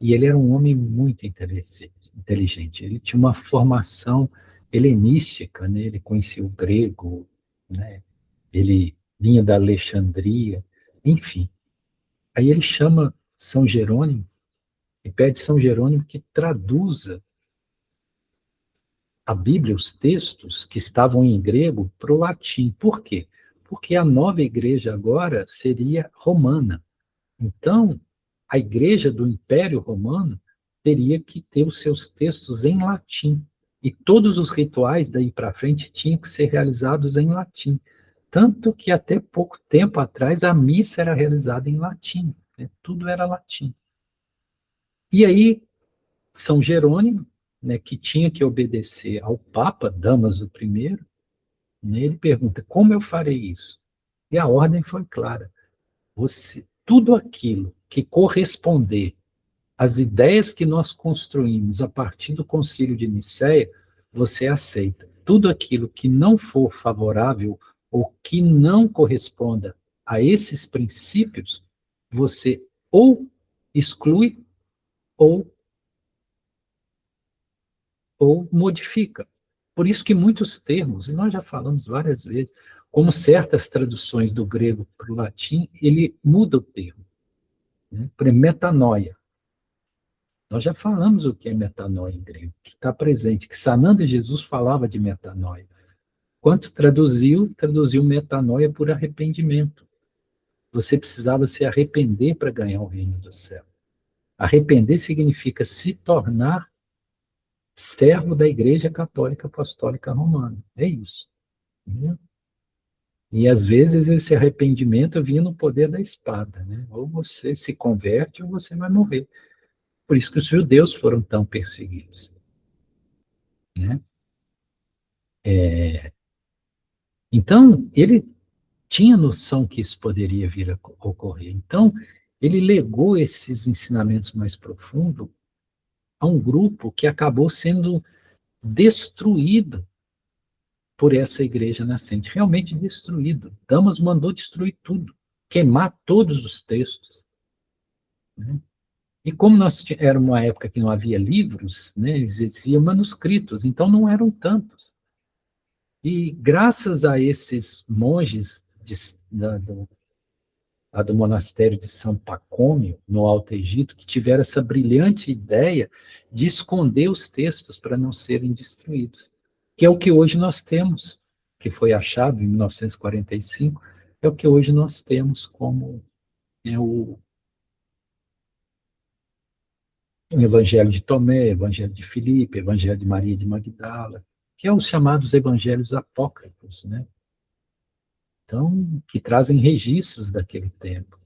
E ele era um homem muito inteligente. Ele tinha uma formação helenística, né? Ele conhecia o grego, né? Ele vinha da Alexandria, enfim. Aí ele chama São Jerônimo e pede São Jerônimo que traduza a Bíblia, os textos que estavam em grego, para o latim. Por quê? Porque a nova igreja agora seria romana. Então, a igreja do Império Romano teria que ter os seus textos em latim. E todos os rituais daí para frente tinham que ser realizados em latim. Tanto que até pouco tempo atrás a missa era realizada em latim, né? Tudo era latim. E aí, São Jerônimo, né, que tinha que obedecer ao Papa Damaso I, né, ele pergunta, como eu farei isso? E a ordem foi clara. Tudo aquilo que corresponder às ideias que nós construímos a partir do Concílio de Nicéia, você aceita. Tudo aquilo que não for favorável ou que não corresponda a esses princípios, você ou exclui ou modifica. Por isso que muitos termos, e nós já falamos várias vezes, como certas traduções do grego para o latim, ele muda o termo, né? Por exemplo, metanoia. Nós já falamos o que é metanoia em grego, que está presente, que Sananda Jesus falava de metanoia. Quando traduziu metanoia por arrependimento. Você precisava se arrepender para ganhar o reino do céu. Arrepender significa se tornar servo da Igreja Católica Apostólica Romana. É isso. Né? E às vezes esse arrependimento vinha no poder da espada, né? Ou você se converte ou você vai morrer. Por isso que os judeus foram tão perseguidos. né? Então, ele tinha noção que isso poderia vir a ocorrer. Então, ele legou esses ensinamentos mais profundos a um grupo que acabou sendo destruído por essa igreja nascente, realmente destruído. Damas mandou destruir tudo, queimar todos os textos, né? E como era uma época que não havia livros, né, existiam manuscritos, então não eram tantos. E graças a esses monges do monastério de São Pacômio, no Alto Egito, que tiveram essa brilhante ideia de esconder os textos para não serem destruídos, que é o que hoje nós temos, que foi achado em 1945, é o que hoje nós temos como o Evangelho de Tomé, Evangelho de Filipe, Evangelho de Maria de Magdala, que é os chamados evangelhos apócrifos, né? Então, que trazem registros daquele tempo,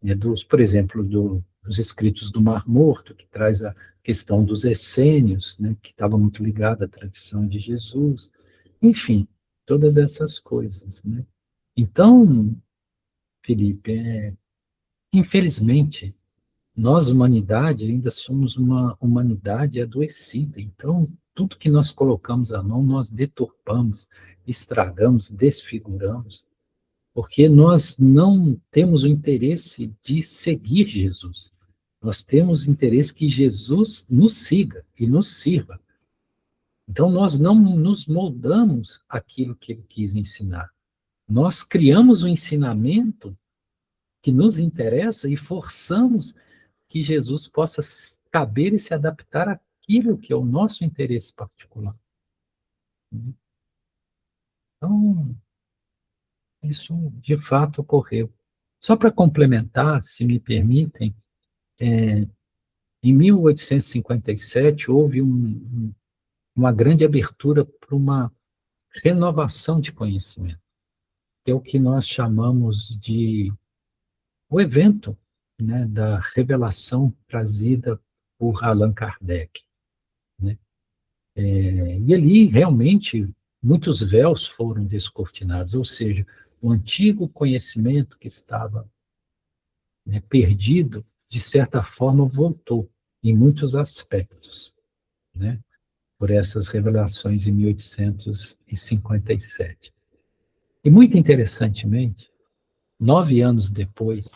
né? Por exemplo, dos escritos do Mar Morto, que traz a questão dos essênios, né? Que estava muito ligada à tradição de Jesus, enfim, todas essas coisas, né? Então, Felipe, infelizmente, nós, humanidade, ainda somos uma humanidade adoecida. Então, tudo que nós colocamos à mão, nós deturpamos, estragamos, desfiguramos, porque nós não temos o interesse de seguir Jesus. Nós temos interesse que Jesus nos siga e nos sirva. Então, nós não nos moldamos aquilo que ele quis ensinar. Nós criamos um ensinamento que nos interessa e forçamos que Jesus possa caber e se adaptar àquilo que é o nosso interesse particular. Então, isso de fato ocorreu. Só para complementar, se me permitem, em 1857 houve uma grande abertura para uma renovação de conhecimento, que é o que nós chamamos de o evento, né, da revelação trazida por Allan Kardec, né? E ali, realmente, muitos véus foram descortinados, ou seja, o antigo conhecimento que estava, né, perdido, de certa forma, voltou, em muitos aspectos, né, por essas revelações em 1857. E, muito interessantemente, 9 anos depois,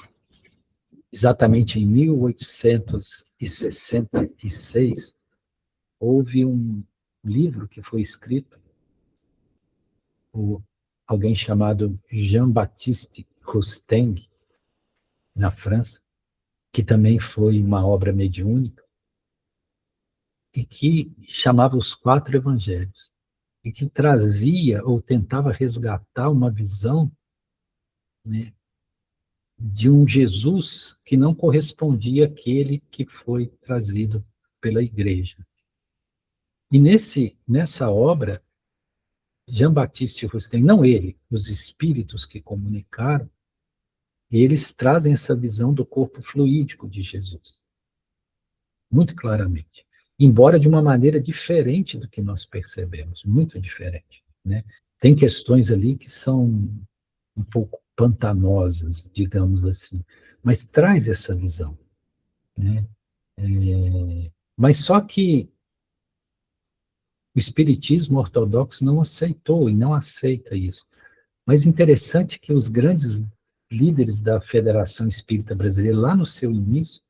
exatamente em 1866, houve um livro que foi escrito por alguém chamado Jean-Baptiste Rousteng, na França, que também foi uma obra mediúnica, e que chamava os 4 evangelhos, e que trazia ou tentava resgatar uma visão, né, de um Jesus que não correspondia àquele que foi trazido pela igreja. E nessa obra, Jean-Baptiste Rousteng, não ele, os espíritos que comunicaram, eles trazem essa visão do corpo fluídico de Jesus, muito claramente, embora de uma maneira diferente do que nós percebemos, muito diferente, né? Tem questões ali que são um pouco pantanosas, digamos assim, mas traz essa visão, né? Mas só que o espiritismo ortodoxo não aceitou e não aceita isso. Mas interessante que os grandes líderes da Federação Espírita Brasileira, lá no seu início,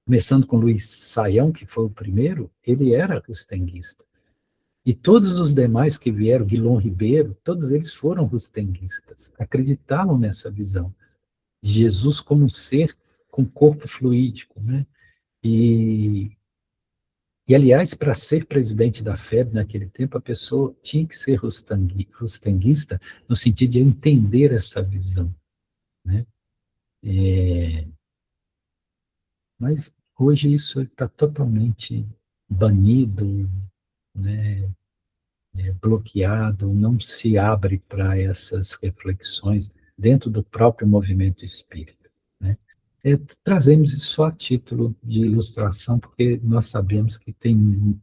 começando com Luiz Saião, que foi o primeiro, ele era rustenguista. E todos os demais que vieram, Guilom Ribeiro, todos eles foram rustenguistas, acreditavam nessa visão de Jesus como um ser com corpo fluídico, né? E aliás, para ser presidente da FEB naquele tempo, a pessoa tinha que ser rustenguista no sentido de entender essa visão, né? Mas hoje isso está totalmente banido, né? Bloqueado, não se abre para essas reflexões dentro do próprio movimento espírita, né? Trazemos isso só a título de ilustração, porque nós sabemos que tem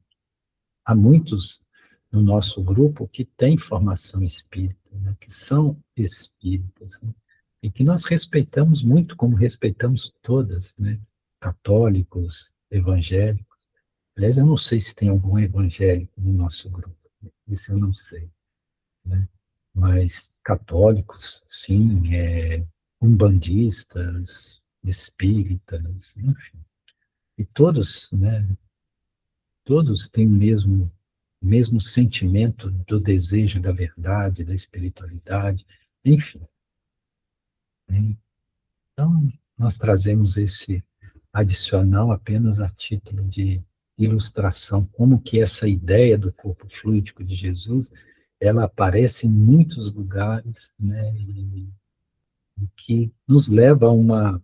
há muitos no nosso grupo que têm formação espírita, né, que são espíritas, né, e que nós respeitamos muito, como respeitamos todas, né, católicos, evangélicos. Aliás, eu não sei se tem algum evangélico no nosso grupo, isso eu não sei, né? Mas católicos, sim, umbandistas, espíritas, enfim. E todos, né, todos têm o mesmo sentimento do desejo da verdade, da espiritualidade, enfim, né? Então, nós trazemos esse adicional apenas a título de ilustração, como que essa ideia do corpo fluídico de Jesus, ela aparece em muitos lugares, né, e que nos leva a uma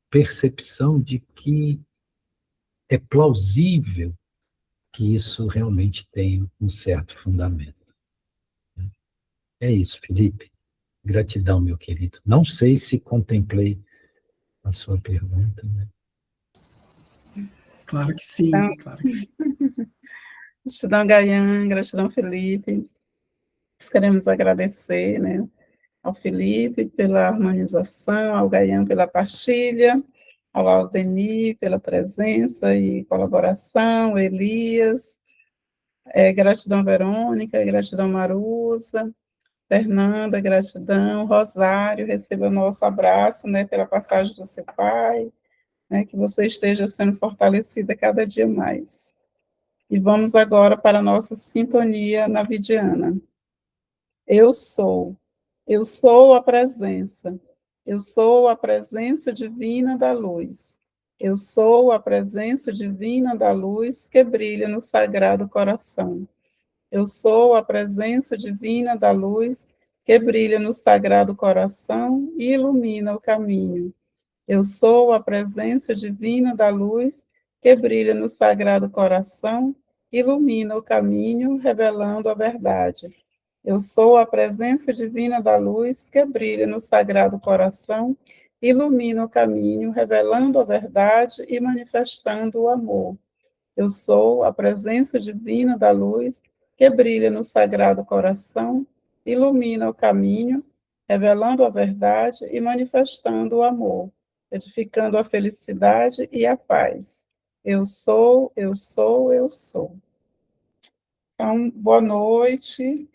percepção de que é plausível que isso realmente tem um certo fundamento. É isso, Felipe. Gratidão, meu querido. Não sei se contemplei a sua pergunta, né? Claro que sim, Então, claro que sim. gratidão, Gaian, gratidão, Felipe. Nós queremos agradecer, né, ao Felipe pela harmonização, ao Gaian pela partilha, ao Aldemir pela presença e colaboração, Elias, gratidão, Verônica, gratidão, Marusa, Fernanda, gratidão, Rosário, receba o nosso abraço, né, pela passagem do seu pai, né, que você esteja sendo fortalecida cada dia mais. E vamos agora para a nossa sintonia navidiana. Eu sou a presença, eu sou a presença divina da luz, eu sou a presença divina da luz que brilha no sagrado coração. Eu sou a presença divina da luz que brilha no sagrado coração e ilumina o caminho. Eu sou a presença divina da luz que brilha no sagrado coração, ilumina o caminho, revelando a verdade. Eu sou a presença divina da luz que brilha no sagrado coração, ilumina o caminho, revelando a verdade e manifestando o amor. Eu sou a presença divina da luz que brilha no sagrado coração, ilumina o caminho, revelando a verdade e manifestando o amor, edificando a felicidade e a paz. Eu sou, eu sou, eu sou. Então, boa noite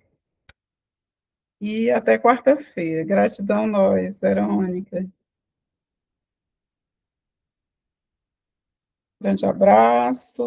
e até quarta-feira. Gratidão, nós, Verônica. Grande abraço.